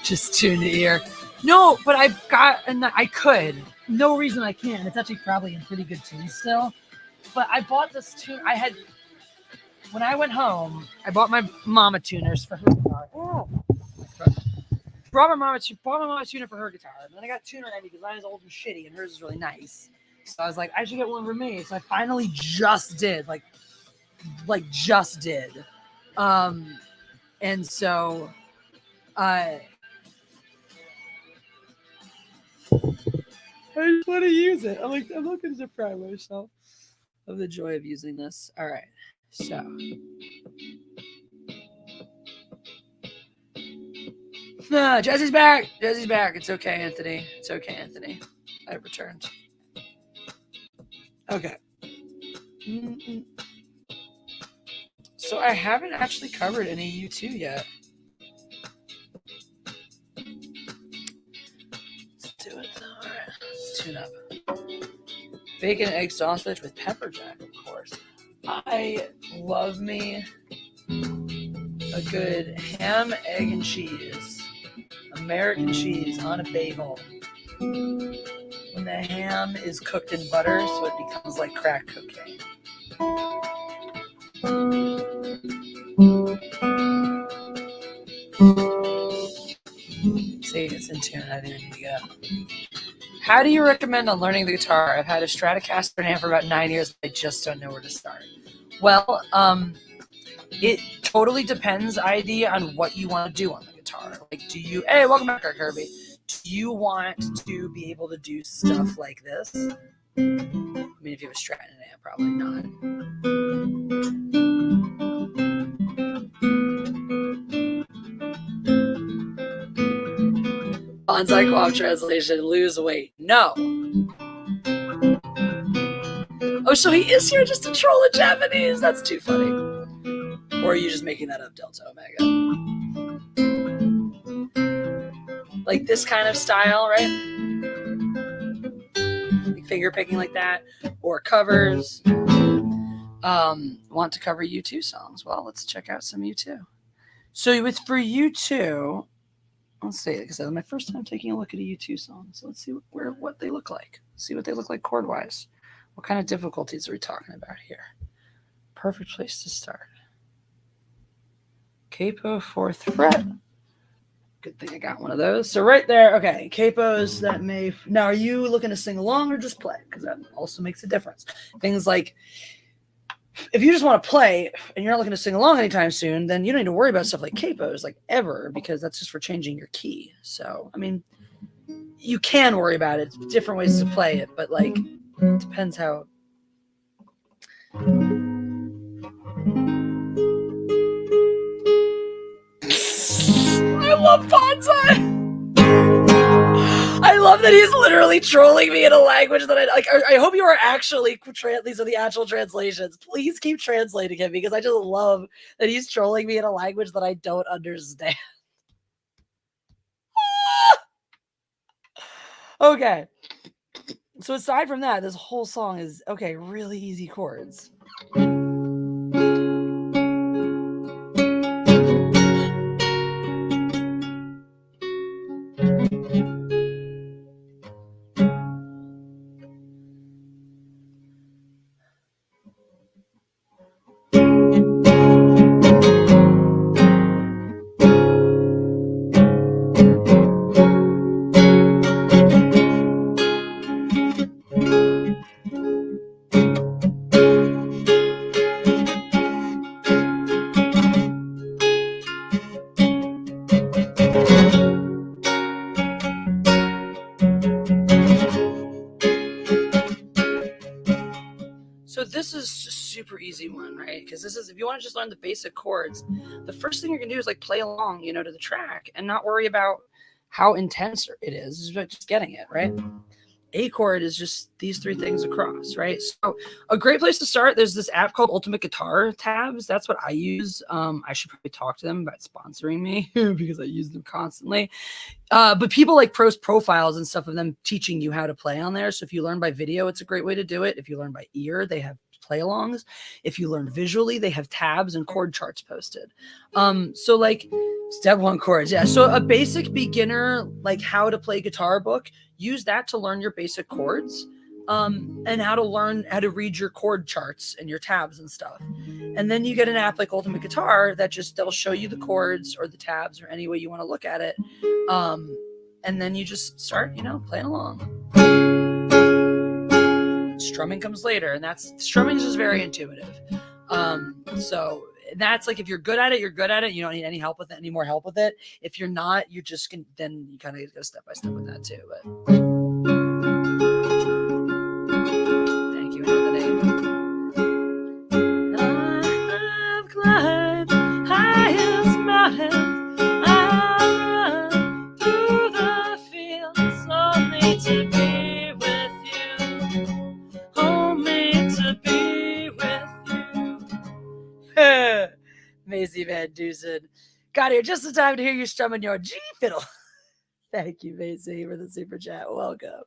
Just tune the ear. No, but I've got, and I could. No reason I can't. It's actually probably in pretty good tune still. But I bought this tune. When I went home, I bought my mama tuners for her guitar. Oh. Bought my mama tuner for her guitar. And then I got tuner ready because mine is old and shitty and hers is really nice. So I was like, I should get one for me. So I finally just did. Like just did. And so I just want to use it. I'm looking to deprive myself of the joy of using this. All right. So no, Jesse's back. It's okay, Anthony. I've returned. Okay. So I haven't actually covered any U2 yet. Let's do it though. All right. Let's tune up. Bacon, egg sausage with pepper jack, of course. I love me a good ham, egg, and cheese. American cheese on a bagel. When the ham is cooked in butter, so it becomes like crack cocaine. See, it's in tune. I didn't need to get up. How do you recommend on learning the guitar? I've had a Stratocaster in hand for about 9 years, but I just don't know where to start. Well, it totally depends, ID, on what you want to do on the guitar. Like, hey, welcome back, Kirby. Do you want to be able to do stuff like this? I mean, if you have a Strat in it, probably not. Bonsai Quaff translation, lose weight. No. Oh, so he is here just to troll in Japanese? That's too funny. Or are you just making that up, Delta Omega? Like this kind of style, right? Like finger picking like that. Or covers. Want to cover U2 songs? Well, let's check out some U2. So for U2, let's see. Like I said, my first time taking a look at a U2 song. So let's see what they look like. See what they look like chord wise. What kind of difficulties are we talking about here? Perfect place to start. Capo 4th fret. Good thing I got one of those. So right there, okay, capos that may. Now, are you looking to sing along or just play? Because that also makes a difference. Things like, if you just want to play and you're not looking to sing along anytime soon, then you don't need to worry about stuff like capos, like ever, because that's just for changing your key. So, I mean, you can worry about it. Different ways to play it, but like, it depends how. I love Bonsai. I love that he's literally trolling me in a language that I like. I hope you are actually these are the actual translations. Please keep translating him because I just love that he's trolling me in a language that I don't understand. Okay. So aside from that, this whole song is okay, really easy chords. So this is a super easy one, right? Because this is, if you want to just learn the basic chords, the first thing you're gonna do is like play along, to the track and not worry about how intense it is. It's about just getting it, right? A chord is just these three things across, right? So a great place to start, there's this app called Ultimate Guitar Tabs. That's what I use. I should probably talk to them about sponsoring me because I use them constantly. But people like post profiles and stuff of them teaching you how to play on there. So if you learn by video, it's a great way to do it. If you learn by ear, they have play alongs. If you learn visually, they have tabs and chord charts posted. So like step 1 chords. Yeah. So a basic beginner, like how to play guitar book, use that to learn your basic chords. And how to learn how to read your chord charts and your tabs and stuff. And then you get an app like Ultimate Guitar that they'll show you the chords or the tabs or any way you want to look at it. And then you just start, playing along. Strumming comes later, and strumming is just very intuitive. So that's like, if you're good at it, you're good at it. You don't need any help with it, any more help with it. If you're not, you just can, then you kind of go step by step with that too. But thank you, Anthony. I've climbed highest mountains. I run through the fields only to be with you. Only to be with you. Maisie Van Dusen. Got here just in time to hear you strumming your G fiddle. Thank you, Maisie, for the super chat. Welcome.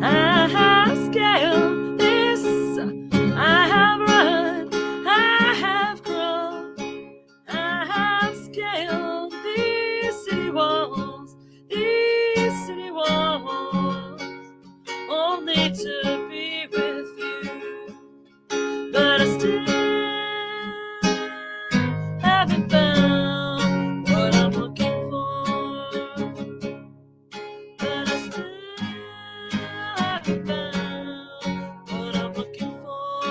I have scaled this, I have run, I have grown, I have scaled these city walls, only to be with you. But I still haven't found what I'm looking for. But I still haven't found what I'm looking for.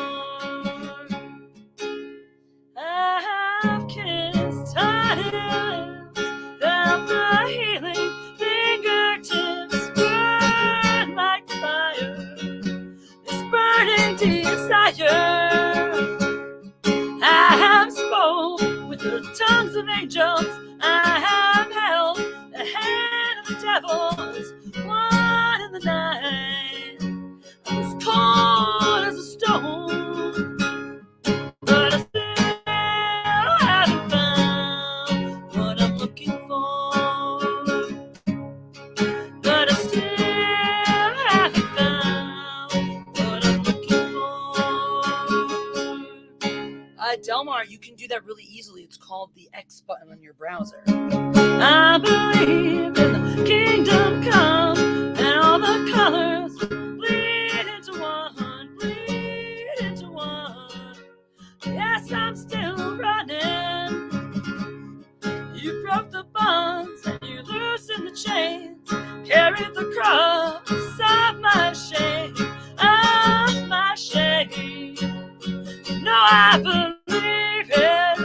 I have kissed hands down the healing fingertips, burn like fire, this burning desire. I have spoken with the tongues of angels. I have held the hand of the devils. One in the night, I was cold as a stone, but I still haven't found what I'm looking for. But I still haven't found what I'm looking for. Delmar, you can do that really easily. It's called the X button on your browser. I believe in the kingdom come, and all the colors bleed into one, bleed into one. Yes, I'm still running. You broke the bonds and you loosened the chains, carried the cross of my shame, of my shame. No, I believe it,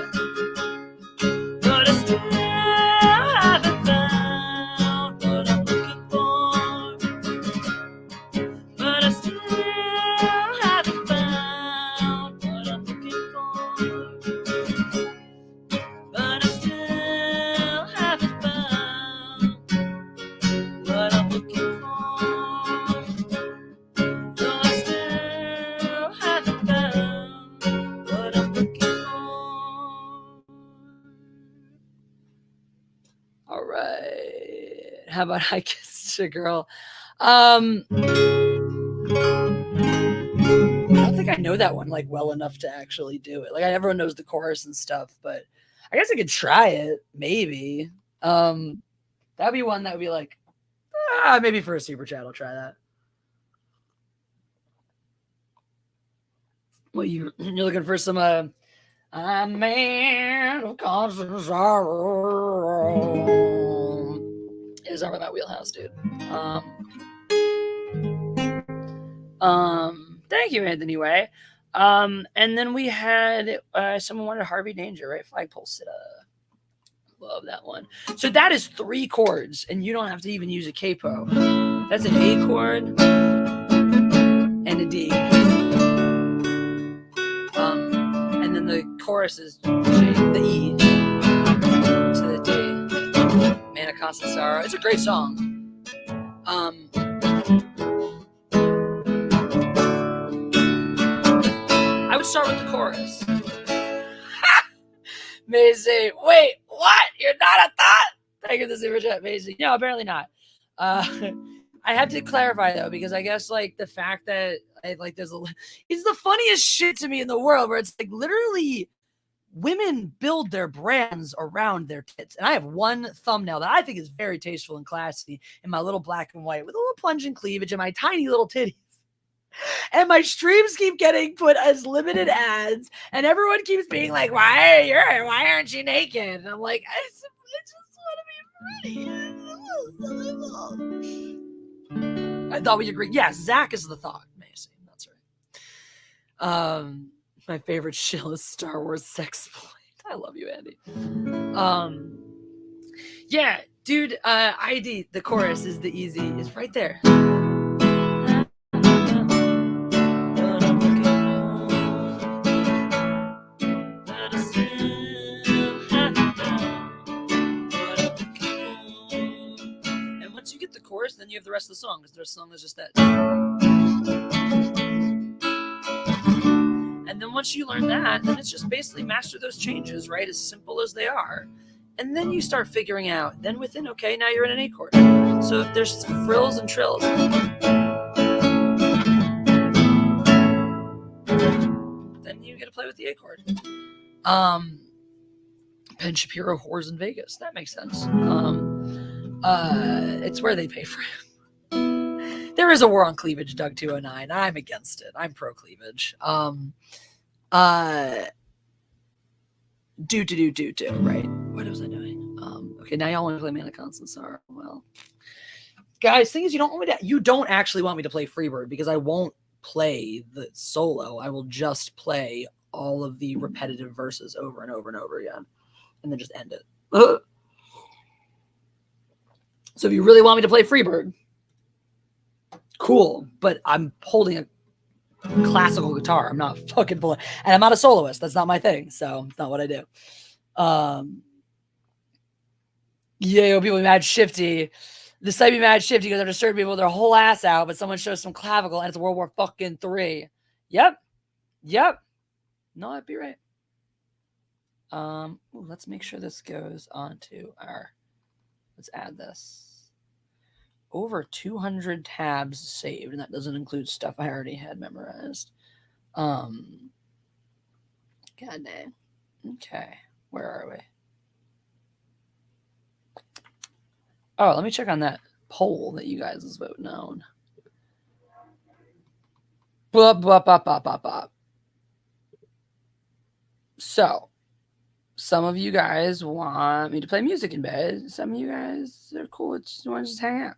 but I still haven't found what I'm looking for. But I still haven't found what I'm looking for. But I still haven't found what I'm looking for. No, I still haven't found what I'm looking for. All right. How about I Kissed a Girl? I don't think I know that one like well enough to actually do it. Like everyone knows the chorus and stuff, but I guess I could try it. Maybe. That'd be one that would be like, maybe for a super chat, I'll try that. Well, you're looking for some I'm a man of constant sorrow. Is over that wheelhouse, dude. Thank you, Anthony Way. And then we had someone wanted Harvey Danger, right? Flagpole Sitta. Love that one. So that is 3 chords, and you don't have to even use a capo. That's an A chord and a D. And then the chorus is G, the E to the D. Man of Constant Sorrow. It's a great song. I would start with the chorus. Maisie, wait, what? You're not a thought? Thank you for the super chat, Maisie. No, apparently not. I had to clarify though, because I guess like the fact that it's the funniest shit to me in the world, where it's like literally women build their brands around their tits. And I have one thumbnail that I think is very tasteful and classy in my little black and white with a little plunging cleavage and my tiny little titties. And my streams keep getting put as limited ads, and everyone keeps being like, why aren't you naked? And I'm like, I just want to be pretty. I thought we agreed. Yes, Zach is the thought, Macy. That's right. My favorite shill is Star Wars sex plate. I love you, Andy. Yeah, dude, ID, the chorus is right there. You get the chorus, then you have the rest of the song, because the rest of the song is just that. And then once you learn that, then it's just basically master those changes, right? As simple as they are. And then you start figuring out, then within, okay, now you're in an A chord. So if there's frills and trills, then you get to play with the A chord. Ben Shapiro, Whores in Vegas. That makes sense. It's where they pay for it. There is a war on cleavage, Doug 209. I'm against it. I'm pro cleavage. Do, right? What was I doing? Okay, now y'all want to play Man of Constant Sorrow. Well, guys, thing is, you don't actually want me to play Freebird, because I won't play the solo. I will just play all of the repetitive verses over and over and over again, and then just end it. So if you really want me to play Freebird, cool. But I'm holding a classical guitar. I'm not fucking pulling, and I'm not a soloist. That's not my thing. So it's not what I do. Yeah, people be mad shifty. The site be mad shifty because there's certain people with their whole ass out, but someone shows some clavicle and it's World War fucking III. Yep. No, I'd be right. Let's make sure this goes onto our. Let's add this. Over 200 tabs saved, and that doesn't include stuff I already had memorized. God dang. Okay. Where are we? Oh, let me check on that poll that you guys is voting on. Blah, blah, blah, blah, blah, blah. So, some of you guys want me to play music in bed. Some of you guys are cool. Just want to just hang out.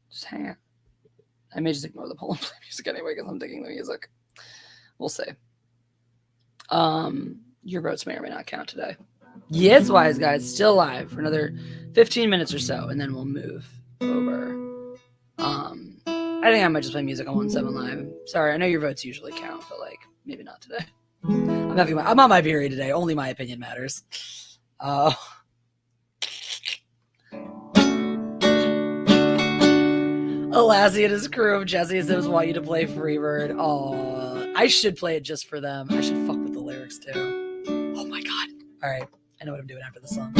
Just hang out. I may just ignore the poll and play music anyway because I'm digging the music. We'll see. Your votes may or may not count today. Yes, wise guys, still live for another 15 minutes or so, and then we'll move over. I think I might just play music on 17 Live. Sorry, I know your votes usually count, but like maybe not today. I'm on my period today. Only my opinion matters. Lassie and his crew of Jesse Sims want you to play Freebird. Oh, I should play it just for them. I should fuck with the lyrics too. Oh my god. All right, I know what I'm doing after the song.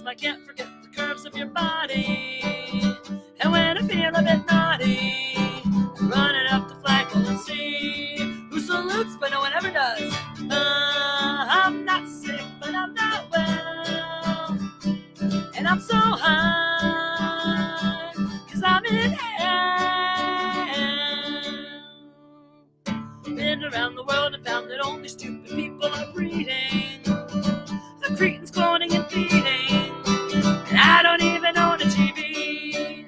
I can't forget the curves of your body. And when I feel a bit naughty, I'm running up the flagpole and see who salutes, but no one ever does. I'm not sick, but I'm not well. And I'm so high, 'cause I'm in hell. Been around the world and found that only stupid people are breeding. The cretins cloning and feeding. I don't even own a TV.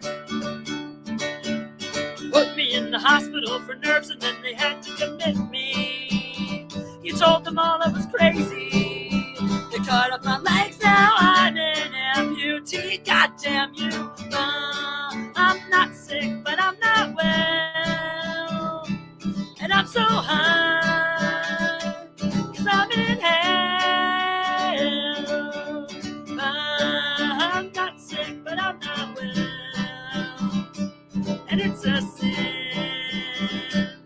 Put me in the hospital for nerves and then they had to commit me. You told them all I was crazy. They cut off my legs, now I'm an amputee. God damn you. I'm not sick, but I'm not well. And I'm so high, 'cause I'm in hell. I'm not sick, but I'm not well. And it's a sin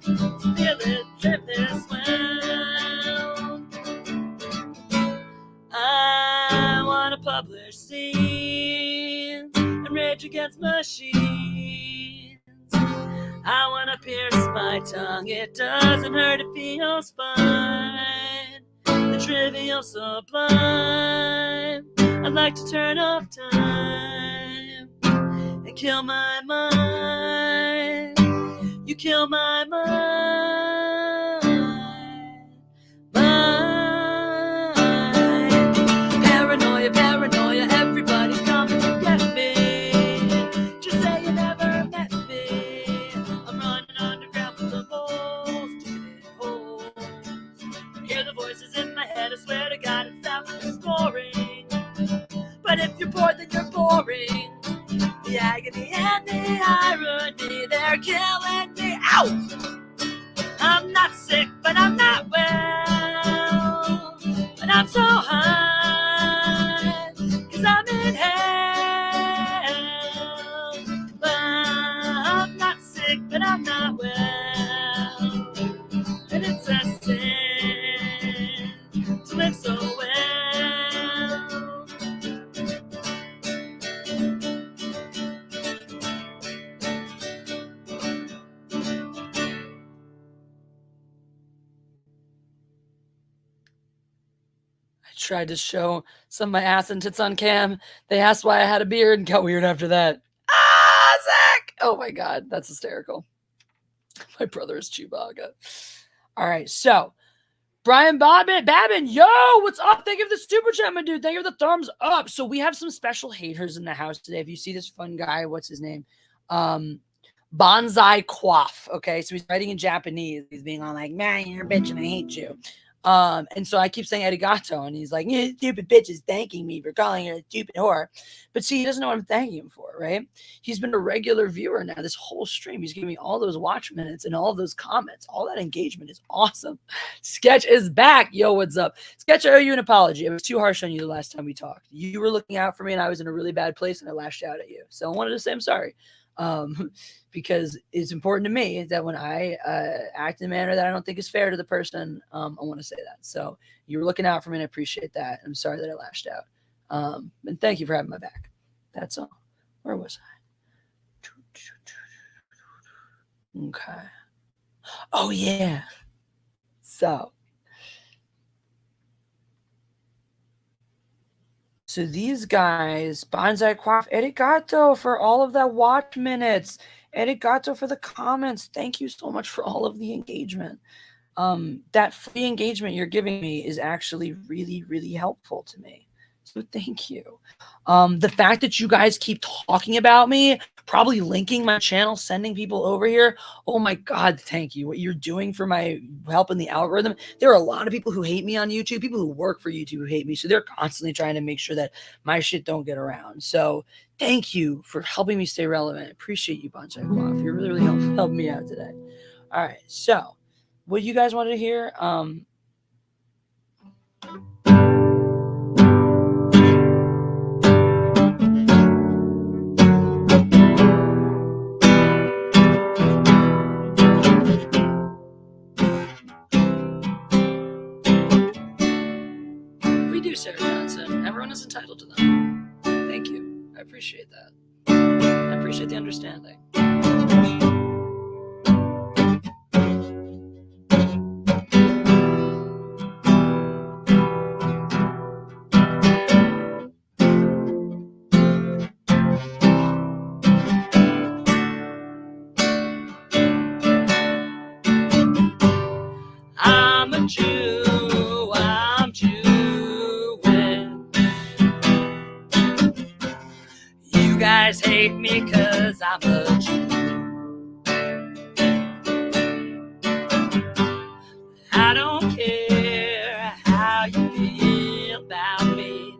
to feel it trip this well. I want to publish scenes and rage against machines. I want to pierce my tongue. It doesn't hurt, it feels fine. The trivial sublime. I'd like to turn off time and kill my mind. You kill my mind. Paranoia, paranoia, everybody's coming to get me. Just say you never met me. I'm running underground with the balls, digging holes. Hear the voices in my head, I swear to God it sounds like snoring. But if you're bored, then you're boring. The agony and the irony, they're killing me. Ow! I'm not sick, but I'm not well. But I'm so high, 'cause I'm in hell. But I'm not sick, but I'm not well. And it's a sin to live so well. Tried to show some of my ass and tits on cam. They asked why I had a beard and got weird after that. Ah, Zach! Oh my God, that's hysterical. My brother is Chewbacca. All right, so Brian Babin, yo, what's up? Thank you for the super chat, my dude. Thank you for the thumbs up. So we have some special haters in the house today. If you see this fun guy, what's his name? Bonsai Quaff. Okay, so he's writing in Japanese. He's being all like, man, you're a bitch and I hate you. And so I keep saying arigato, and he's like, yeah, stupid bitch is thanking me for calling her a stupid whore. But see, he doesn't know what I'm thanking him for, right? He's been a regular viewer now this whole stream. He's giving me all those watch minutes and all those comments. All that engagement is awesome. Sketch is back. Yo, what's up? Sketch, I owe you an apology. It was too harsh on you the last time we talked. You were looking out for me, and I was in a really bad place, and I lashed out at you. So I wanted to say I'm sorry. Because it's important to me that when I act in a manner that I don't think is fair to the person, I want to say that. So you were looking out for me, and I appreciate that. I'm sorry that I lashed out. And thank you for having my back. That's all. Where was I? Okay. Oh, yeah. So these guys, Bonsai Quaff, arigato for all of that watch minutes. Arigato for the comments. Thank you so much for all of the engagement. That free engagement you're giving me is actually really, really helpful to me. So thank you. The fact that you guys keep talking about me, probably linking my channel, sending people over here. Oh my God, thank you. What you're doing for my help in the algorithm. There are a lot of people who hate me on YouTube, people who work for YouTube who hate me. So they're constantly trying to make sure that my shit don't get around. So thank you for helping me stay relevant. Appreciate you, Bonsai Quaff. You're really, really helping me out today. All right. So what you guys wanted to hear? We do, Sarah Johnson. Everyone is entitled to them. Thank you. I appreciate that. I appreciate the understanding. I'm a Jew, I'm Jewish. You guys hate me cause I'm a Jew. I don't care how you feel about me.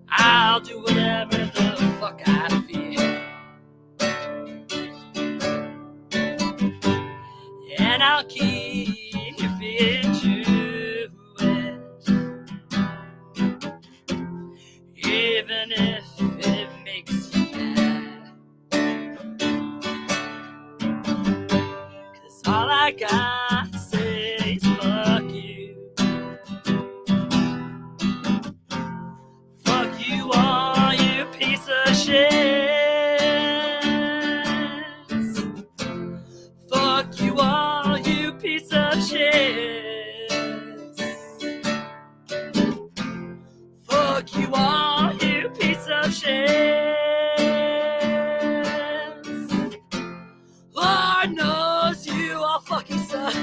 I'll do whatever the fuck I feel. And I'll keep it Jewish, even if it makes you mad. 'Cause all I got to say is fuck you. Fuck you all, you piece of shit. Fuck you all, you piece of shit. Fuck you all, you piece of shit. Lord knows you all fucking suck.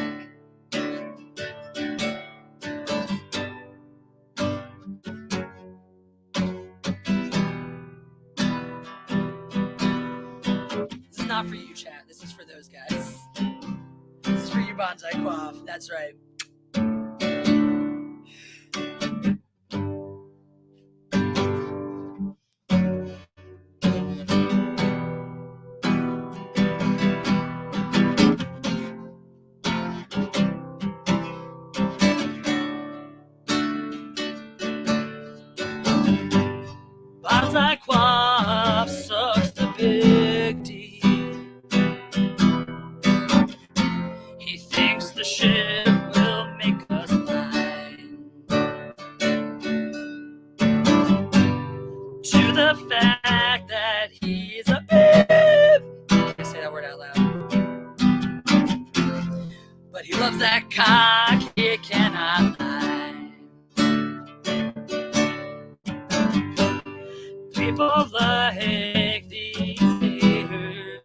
This is not for you, chat. This is for those guys. This is for you, Bonsai Quaff. That's right. Bonsai Quaff sucks the big D. He thinks the shit will make us blind to the fact that he's a pimp. I say that word out loud. But he loves that cock, he cannot lie. People like these haters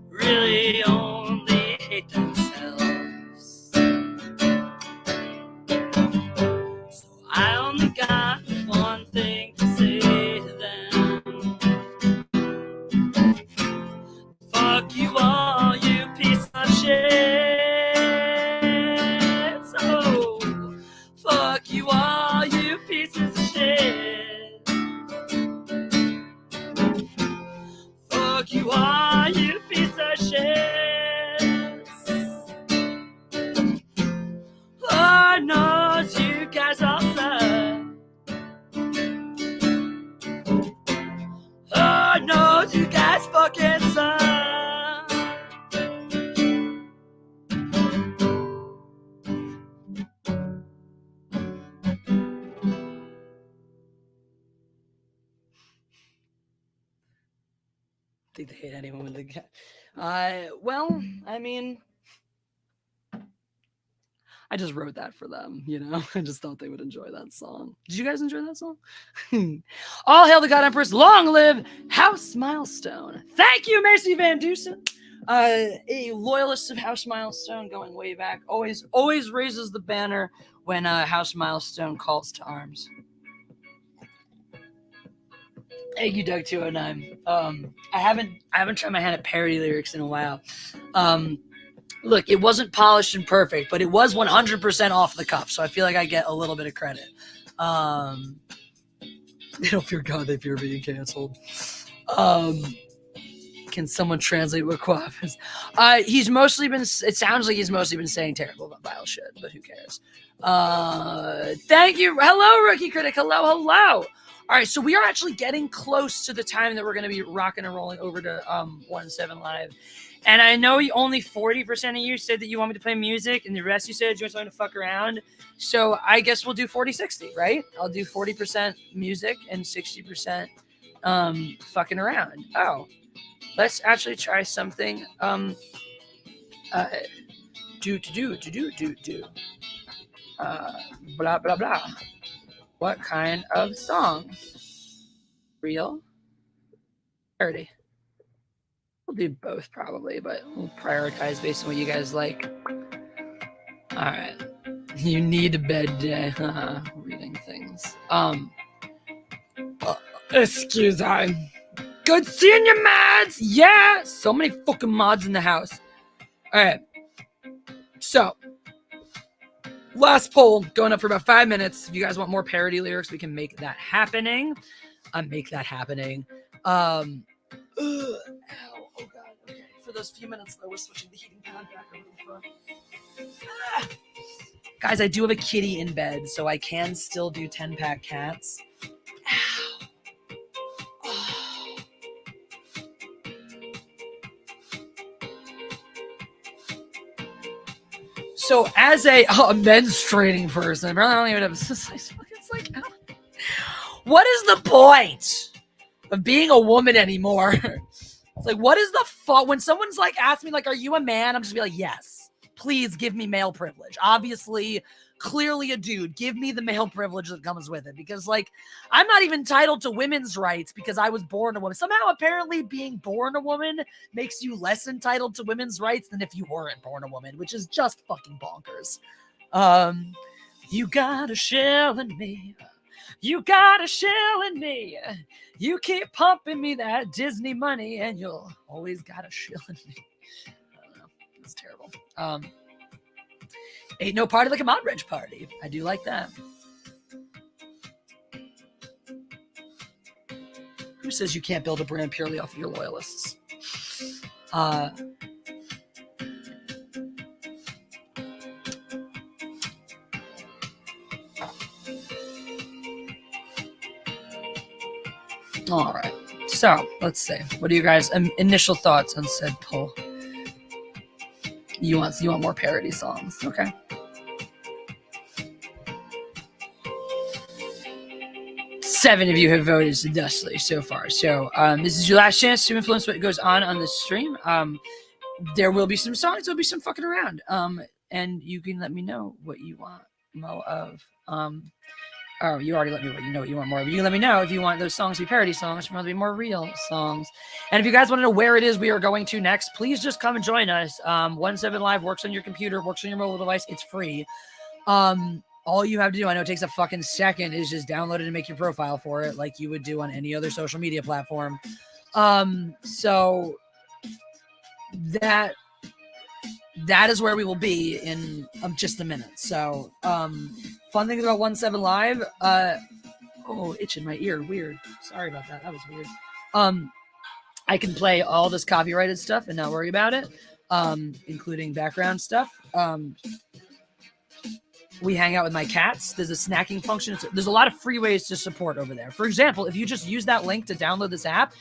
really only hate themselves. So I only got one thing to say to them. Fuck you all, you Lord knows you guys all suck. Lord knows you guys fucking suck. I think they hate anyone with the cat. Well, I mean, I just wrote that for them, you know? I just thought they would enjoy that song. Did you guys enjoy that song? All hail the God Empress. Long live House Milestone. Thank you, Macy Van Dusen. A loyalist of House Milestone going way back. Always raises the banner when House Milestone calls to arms. Hey, you Doug 209. I haven't tried my hand at parody lyrics in a while. Look, it wasn't polished and perfect, but it was 100% off the cuff, so I feel like I get a little bit of credit. They don't fear God, they fear being canceled. Can someone translate what Quaff is? It sounds like he's mostly been saying terrible vile shit, but who cares? Thank you. Hello, Rookie Critic. Hello. All right, so we are actually getting close to the time that we're going to be rocking and rolling over to 1-7 Live. And I know only 40% of you said that you want me to play music, and the rest you said you want something to fuck around. So I guess we'll do 40-60, right? I'll do 40% music and 60% fucking around. Oh, let's actually try something. Blah, blah, blah. What kind of song? Real? Parody. We'll do both probably, but we'll prioritize based on what you guys like. All right. You need a bed day. Reading things. Excuse me. Good seeing you, mods. Yeah. So many fucking mods in the house. All right. So, last poll going up for about 5 minutes. If you guys want more parody lyrics, we can make that happening. Ow. Oh god. Okay. For those few minutes though, we're switching the heating pad back over the front. Guys, I do have a kitty in bed, so I can still do 10-pack cats. Ow. Oh. So as a menstruating person, I don't even have it's like, what is the point of being a woman anymore? It's like, what is the fuck? When someone's like, ask me, like, are you a man? I'm just be like, yes, please give me male privilege. Obviously, clearly a dude. Give me the male privilege that comes with it. Because, like, I'm not even entitled to women's rights because I was born a woman. Somehow, apparently, being born a woman makes you less entitled to women's rights than if you weren't born a woman, which is just fucking bonkers. You got a shell in me. You got a shell in me. You keep pumping me that Disney money, and you'll always got a shell in me. I don't know. It's terrible. Ain't no party like a mod wrench party. I do like that. Who says you can't build a brand purely off of your loyalists? All right. So let's see. What are you guys' initial thoughts on said poll? You want more parody songs? Okay. Seven of you have voted thusly so far. So this is your last chance to influence what goes on the stream. There will be some songs. There'll be some fucking around. And you can let me know what you want more of. Oh, you already let me know what you want more of. You can let me know if you want those songs to be parody songs, or to be more real songs. And if you guys want to know where it is we are going to next, please just come and join us. 1-7 Live works on your computer, works on your mobile device. It's free. All you have to do, I know it takes a fucking second, is just download it and make your profile for it like you would do on any other social media platform. So that is where we will be in just a minute. So, fun things about 1-7 Live. Oh, itching my ear. Weird. Sorry about that. That was weird. I can play all this copyrighted stuff and not worry about it, including background stuff. We hang out with my cats. There's a snacking function. There's a lot of free ways to support over there. For example, if you just use that link to download this app,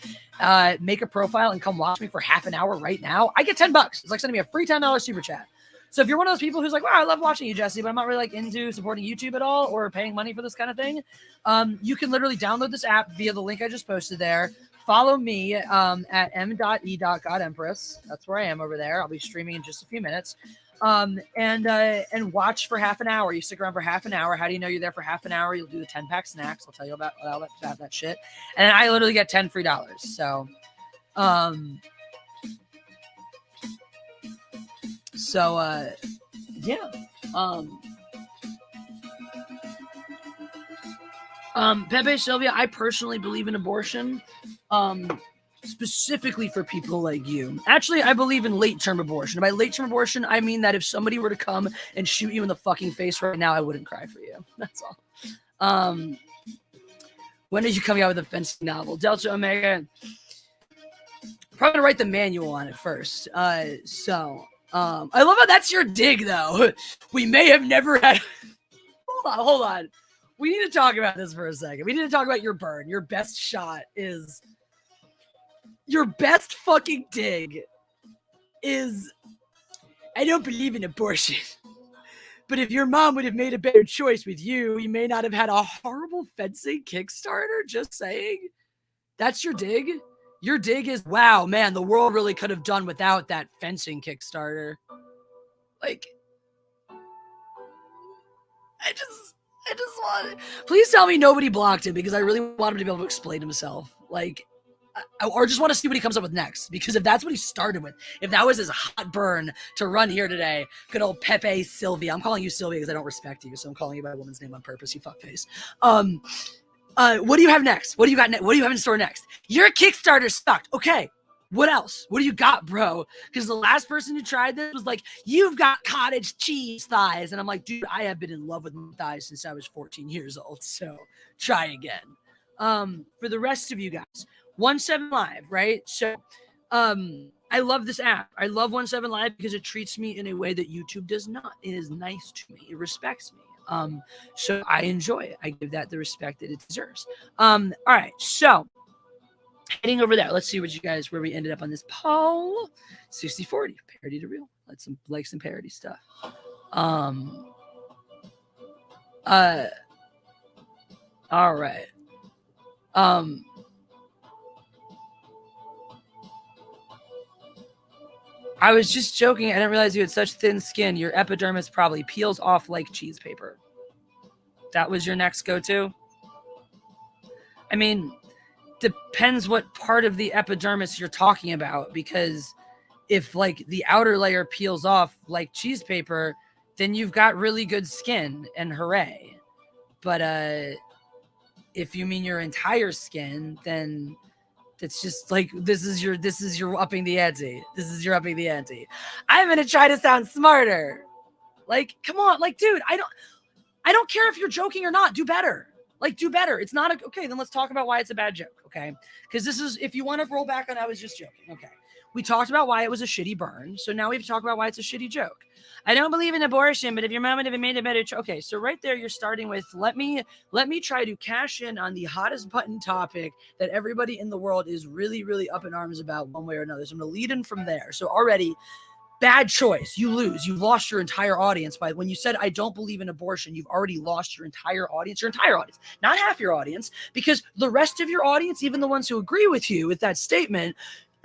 make a profile and come watch me for half an hour right now, I get $10. It's like sending me a free $10 super chat. So if you're one of those people who's like, wow, I love watching you, Jesse, but I'm not really like into supporting YouTube at all or paying money for this kind of thing, you can literally download this app via the link I just posted there. Follow me at m.e.godempress. That's where I am over there. I'll be streaming in just a few minutes. And watch for half an hour. You stick around for half an hour. How do you know you're there for half an hour? You'll do the 10-pack snacks. I'll tell you about that shit. And then I literally get $10 free. So, yeah. Pepe Sylvia, I personally believe in abortion. Specifically for people like you. Actually, I believe in late-term abortion. By late-term abortion, I mean that if somebody were to come and shoot you in the fucking face right now, I wouldn't cry for you. That's all. When are you coming out with a fencing novel? Delta Omega. Probably gonna write the manual on it first. I love how that's your dig, though. We may have never had... Hold on. We need to talk about this for a second. We need to talk about your burn. Your best shot is... Your best fucking dig is, I don't believe in abortion. But if your mom would have made a better choice with you, you may not have had a horrible fencing Kickstarter. Just saying. That's your dig? Your dig is, wow, man, the world really could have done without that fencing Kickstarter. Like, I just want it. Please tell me nobody blocked him because I really want him to be able to explain himself. Like, or just want to see what he comes up with next. Because if that's what he started with, if that was his hot burn to run here today, good old Pepe Sylvia. I'm calling you Sylvia because I don't respect you, so I'm calling you by a woman's name on purpose, you fuckface. What do you have next? What do you got next? What do you have in store next? Your Kickstarter sucked. Okay. What else? What do you got, bro? Because the last person who tried this was like, you've got cottage cheese thighs. And I'm like, dude, I have been in love with my thighs since I was 14 years old. So try again. For the rest of you guys, 17 Live, right? So I love this app. I love 17 Live because it treats me in a way that YouTube does not. It is nice to me. It respects me. So I enjoy it. I give that the respect that it deserves. All right. So heading over there. Let's see what you guys, where we ended up on this poll. 60-40, parody to real. Let's like some parody stuff. All right. I was just joking. I didn't realize you had such thin skin. Your epidermis probably peels off like cheese paper. That was your next go-to? I mean, depends what part of the epidermis you're talking about, because if like the outer layer peels off like cheese paper, then you've got really good skin and hooray. But if you mean your entire skin, then it's just like, this is your upping the ante. This is your upping the ante. I'm going to try to sound smarter. Like, come on. Like, dude, I don't care if you're joking or not. Do better. Like, do better. It's not okay. Then let's talk about why it's a bad joke. Okay. Because this is, if you want to roll back on, I was just joking. Okay. We talked about why it was a shitty burn. So now we have to talk about why it's a shitty joke. I don't believe in abortion, but if your mom would have made a better okay, so right there you're starting with let me try to cash in on the hottest button topic that everybody in the world is really, really up in arms about one way or another. So I'm gonna lead in from there. So already, bad choice. You lose. You've lost your entire audience by when you said I don't believe in abortion. You've already lost your entire audience, not half your audience, because the rest of your audience, even the ones who agree with you with that statement,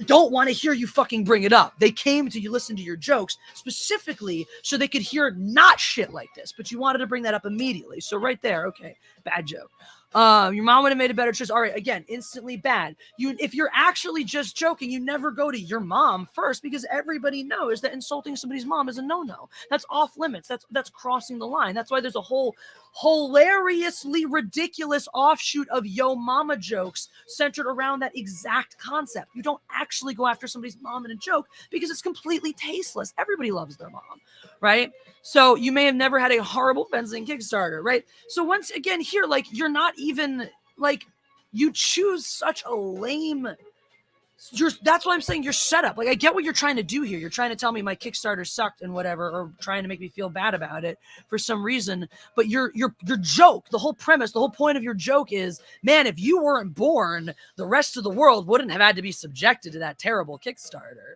don't want to hear you fucking bring it up. They came to you listen to your jokes specifically so they could hear not shit like this, but you wanted to bring that up immediately. So right there, okay, bad joke. Your mom would have made a better choice. All right, again, instantly bad. If you're actually just joking, you never go to your mom first, because everybody knows that insulting somebody's mom is a no-no. That's off limits. That's crossing the line. That's why there's a whole hilariously ridiculous offshoot of yo mama jokes centered around that exact concept. You don't actually go after somebody's mom in a joke because it's completely tasteless. Everybody loves their mom, right? So you may have never had a horrible fencing Kickstarter, right? So once again here, like, you're not even, like, you choose such a lame That's what I'm saying. You're set up. Like, I get what you're trying to do here. You're trying to tell me my Kickstarter sucked and whatever, or trying to make me feel bad about it for some reason. But your joke, the whole premise, the whole point of your joke is, man, if you weren't born, the rest of the world wouldn't have had to be subjected to that terrible Kickstarter.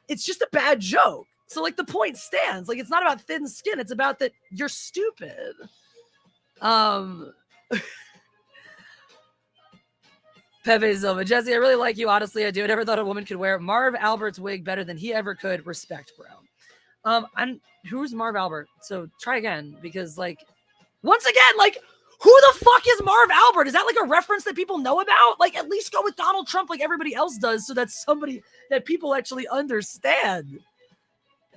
It's just a bad joke. So, like, the point stands. Like, it's not about thin skin. It's about that you're stupid. Pepe Silva. Jesse, I really like you. Honestly, I do. I never thought a woman could wear Marv Albert's wig better than he ever could. Respect, bro. And who's Marv Albert? So try again, because, like, once again, like, who the fuck is Marv Albert? Is that like a reference that people know about? Like, at least go with Donald Trump like everybody else does, so that's somebody that people actually understand.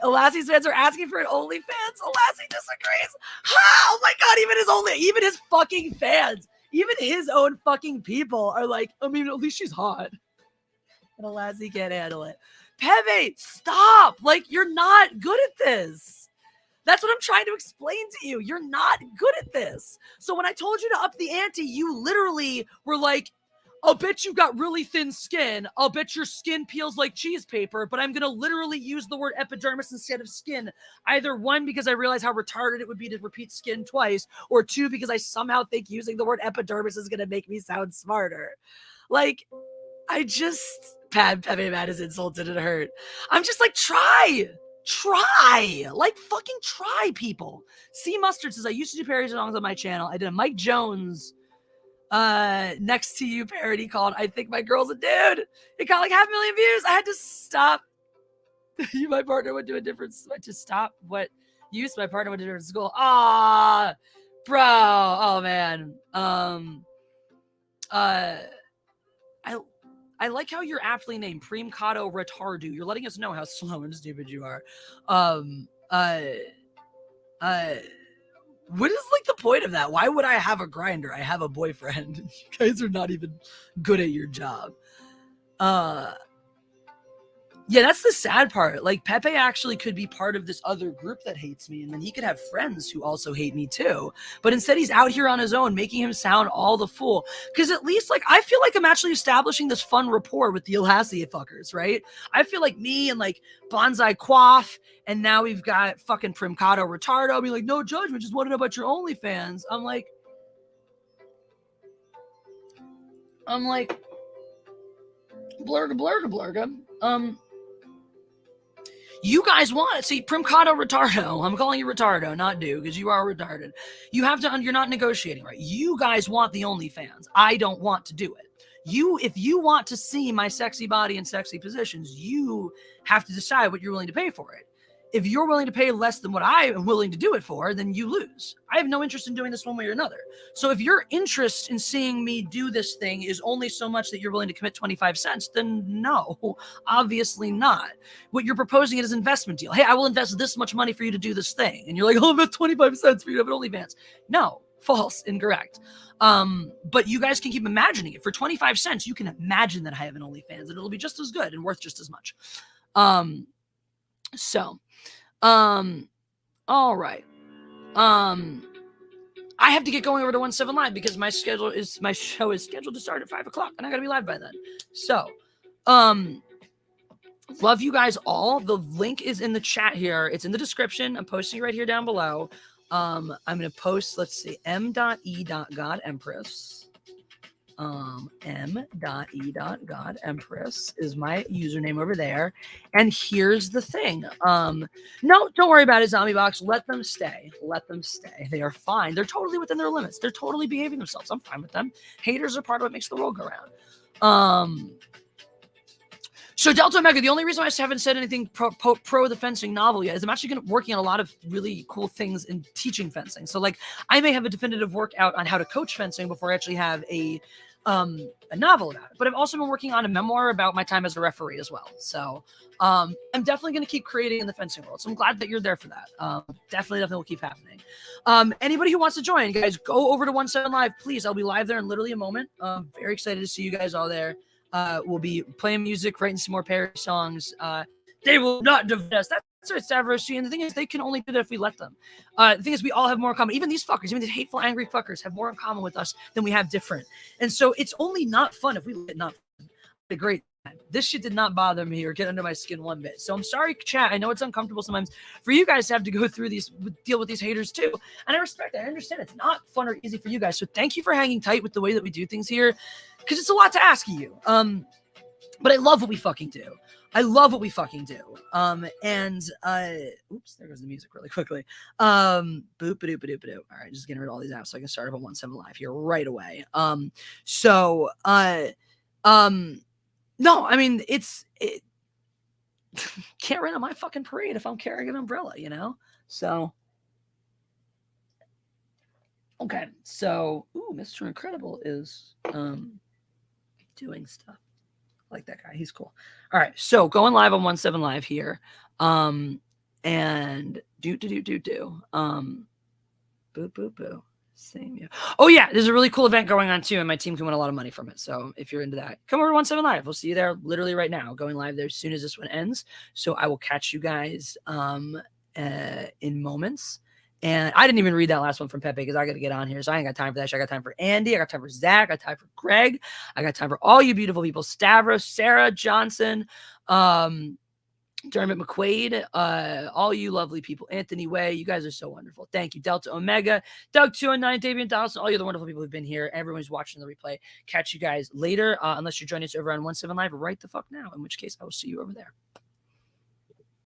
Elassie's fans are asking for an OnlyFans. Elassie disagrees. Oh my god, even his fucking fans. Even his own fucking people are like, I mean, at least she's hot. And Lassie can't handle it. Pepe, stop. Like, you're not good at this. That's what I'm trying to explain to you. You're not good at this. So when I told you to up the ante, you literally were like, I'll bet you've got really thin skin. I'll bet your skin peels like cheese paper, but I'm going to literally use the word epidermis instead of skin. Either one, because I realize how retarded it would be to repeat skin twice, or two, because I somehow think using the word epidermis is going to make me sound smarter. Like, I just, Pepe Matt is insulted and hurt. I'm just like, try, like, fucking try, people. C Mustard says, I used to do parody songs on my channel. I did a Mike Jones Next to You parody called I Think My Girl's a Dude. It got like 500,000 views. I had to stop. My partner went to a different, to stop what use my partner went to a different school. Ah, bro. Oh man. I like how you're aptly named Primcato Retardu. You're letting us know how slow and stupid you are. What is like the point of that? Why would I have a grinder? I have a boyfriend. You guys are not even good at your job. Yeah, that's the sad part. Like, Pepe actually could be part of this other group that hates me, and then he could have friends who also hate me too. But instead, he's out here on his own, making him sound all the fool. Because at least, like, I feel like I'm actually establishing this fun rapport with the Elassie fuckers, right? I feel like me and, like, Bonsai Quaff, and now we've got fucking Primcato Retardo being like, no judgment, just want to know about your OnlyFans. I'm like, blurga. You guys want it. See, Primcato Retardo. I'm calling you Retardo, not do, because you are retarded. You have to, you're not negotiating, right? You guys want the OnlyFans. I don't want to do it. If you want to see my sexy body in sexy positions, you have to decide what you're willing to pay for it. If you're willing to pay less than what I am willing to do it for, then you lose. I have no interest in doing this one way or another. So if your interest in seeing me do this thing is only so much that you're willing to commit 25 cents, then no, obviously not. What you're proposing is an investment deal. Hey, I will invest this much money for you to do this thing. And you're like, oh, that's 25 cents for you to have an OnlyFans. No, false, incorrect. But you guys can keep imagining it. For 25 cents, you can imagine that I have an OnlyFans, and it'll be just as good and worth just as much. All right. I have to get going over to 17 Live because my show is scheduled to start at 5 o'clock, and I gotta be live by then. So, love you guys all. The link is in the chat here. It's in the description. I'm posting it right here down below. I'm gonna post, let's see, m.e.godempress. m.e.godempress is my username over there. And here's the thing. No, don't worry about it, Zombie Box. Let them stay. They are fine. They're totally within their limits. They're totally behaving themselves. I'm fine with them. Haters are part of what makes the world go round. So Delta Omega, the only reason I haven't said anything pro the fencing novel yet is I'm actually working on a lot of really cool things in teaching fencing. So, like, I may have a definitive workout on how to coach fencing before I actually have a novel about it. But I've also been working on a memoir about my time as a referee as well. So I'm definitely going to keep creating in the fencing world. So I'm glad that you're there for that. Definitely will keep happening. Anybody who wants to join, guys, go over to 17 Live, please. I'll be live there in literally a moment. Very excited to see you guys all there. We'll be playing music, writing some more parody songs. They will not divide us. That's right, Stavros. And the thing is, they can only do that if we let them. The thing is, we all have more in common. Even these fuckers, even these hateful, angry fuckers have more in common with us than we have different. And so it's only not fun if we let not fun. Great. This shit did not bother me or get under my skin one bit. So I'm sorry, chat. I know it's uncomfortable sometimes for you guys to have to go through these, deal with these haters too. And I respect it. I understand it's not fun or easy for you guys. So thank you for hanging tight with the way that we do things here, because it's a lot to ask of you. But I love what we fucking do. I love what we fucking do. Oops, there goes the music really quickly. Boop, ba-doop, ba-doop, ba-doop. All right, just getting rid of all these apps so I can start up on 17 Live here right away. No, I mean, can't rain on my fucking parade if I'm carrying an umbrella, you know? So, okay. So, Mr. Incredible is doing stuff. I like that guy. He's cool. All right. So, going live on 17 Live here. And boo, boo, boo. Same, yeah. Oh yeah, there's a really cool event going on too, and my team can win a lot of money from it. So if you're into that, come over to 17 Live. We'll see you there literally right now. Going live there as soon as this one ends. So I will catch you guys in moments. And I didn't even read that last one from Pepe because I got to get on here. So I ain't got time for that shit. I got time for Andy. I got time for Zach. I got time for Greg. I got time for all you beautiful people. Stavros, Sarah, Johnson, Dermot McQuaid, all you lovely people, Anthony Way, you guys are so wonderful. Thank you. Delta Omega, Doug 209, Davian Dawson, all you the wonderful people who've been here. Everyone's watching the replay. Catch you guys later, unless you're joining us over on 17 Live right the fuck now, in which case I will see you over there.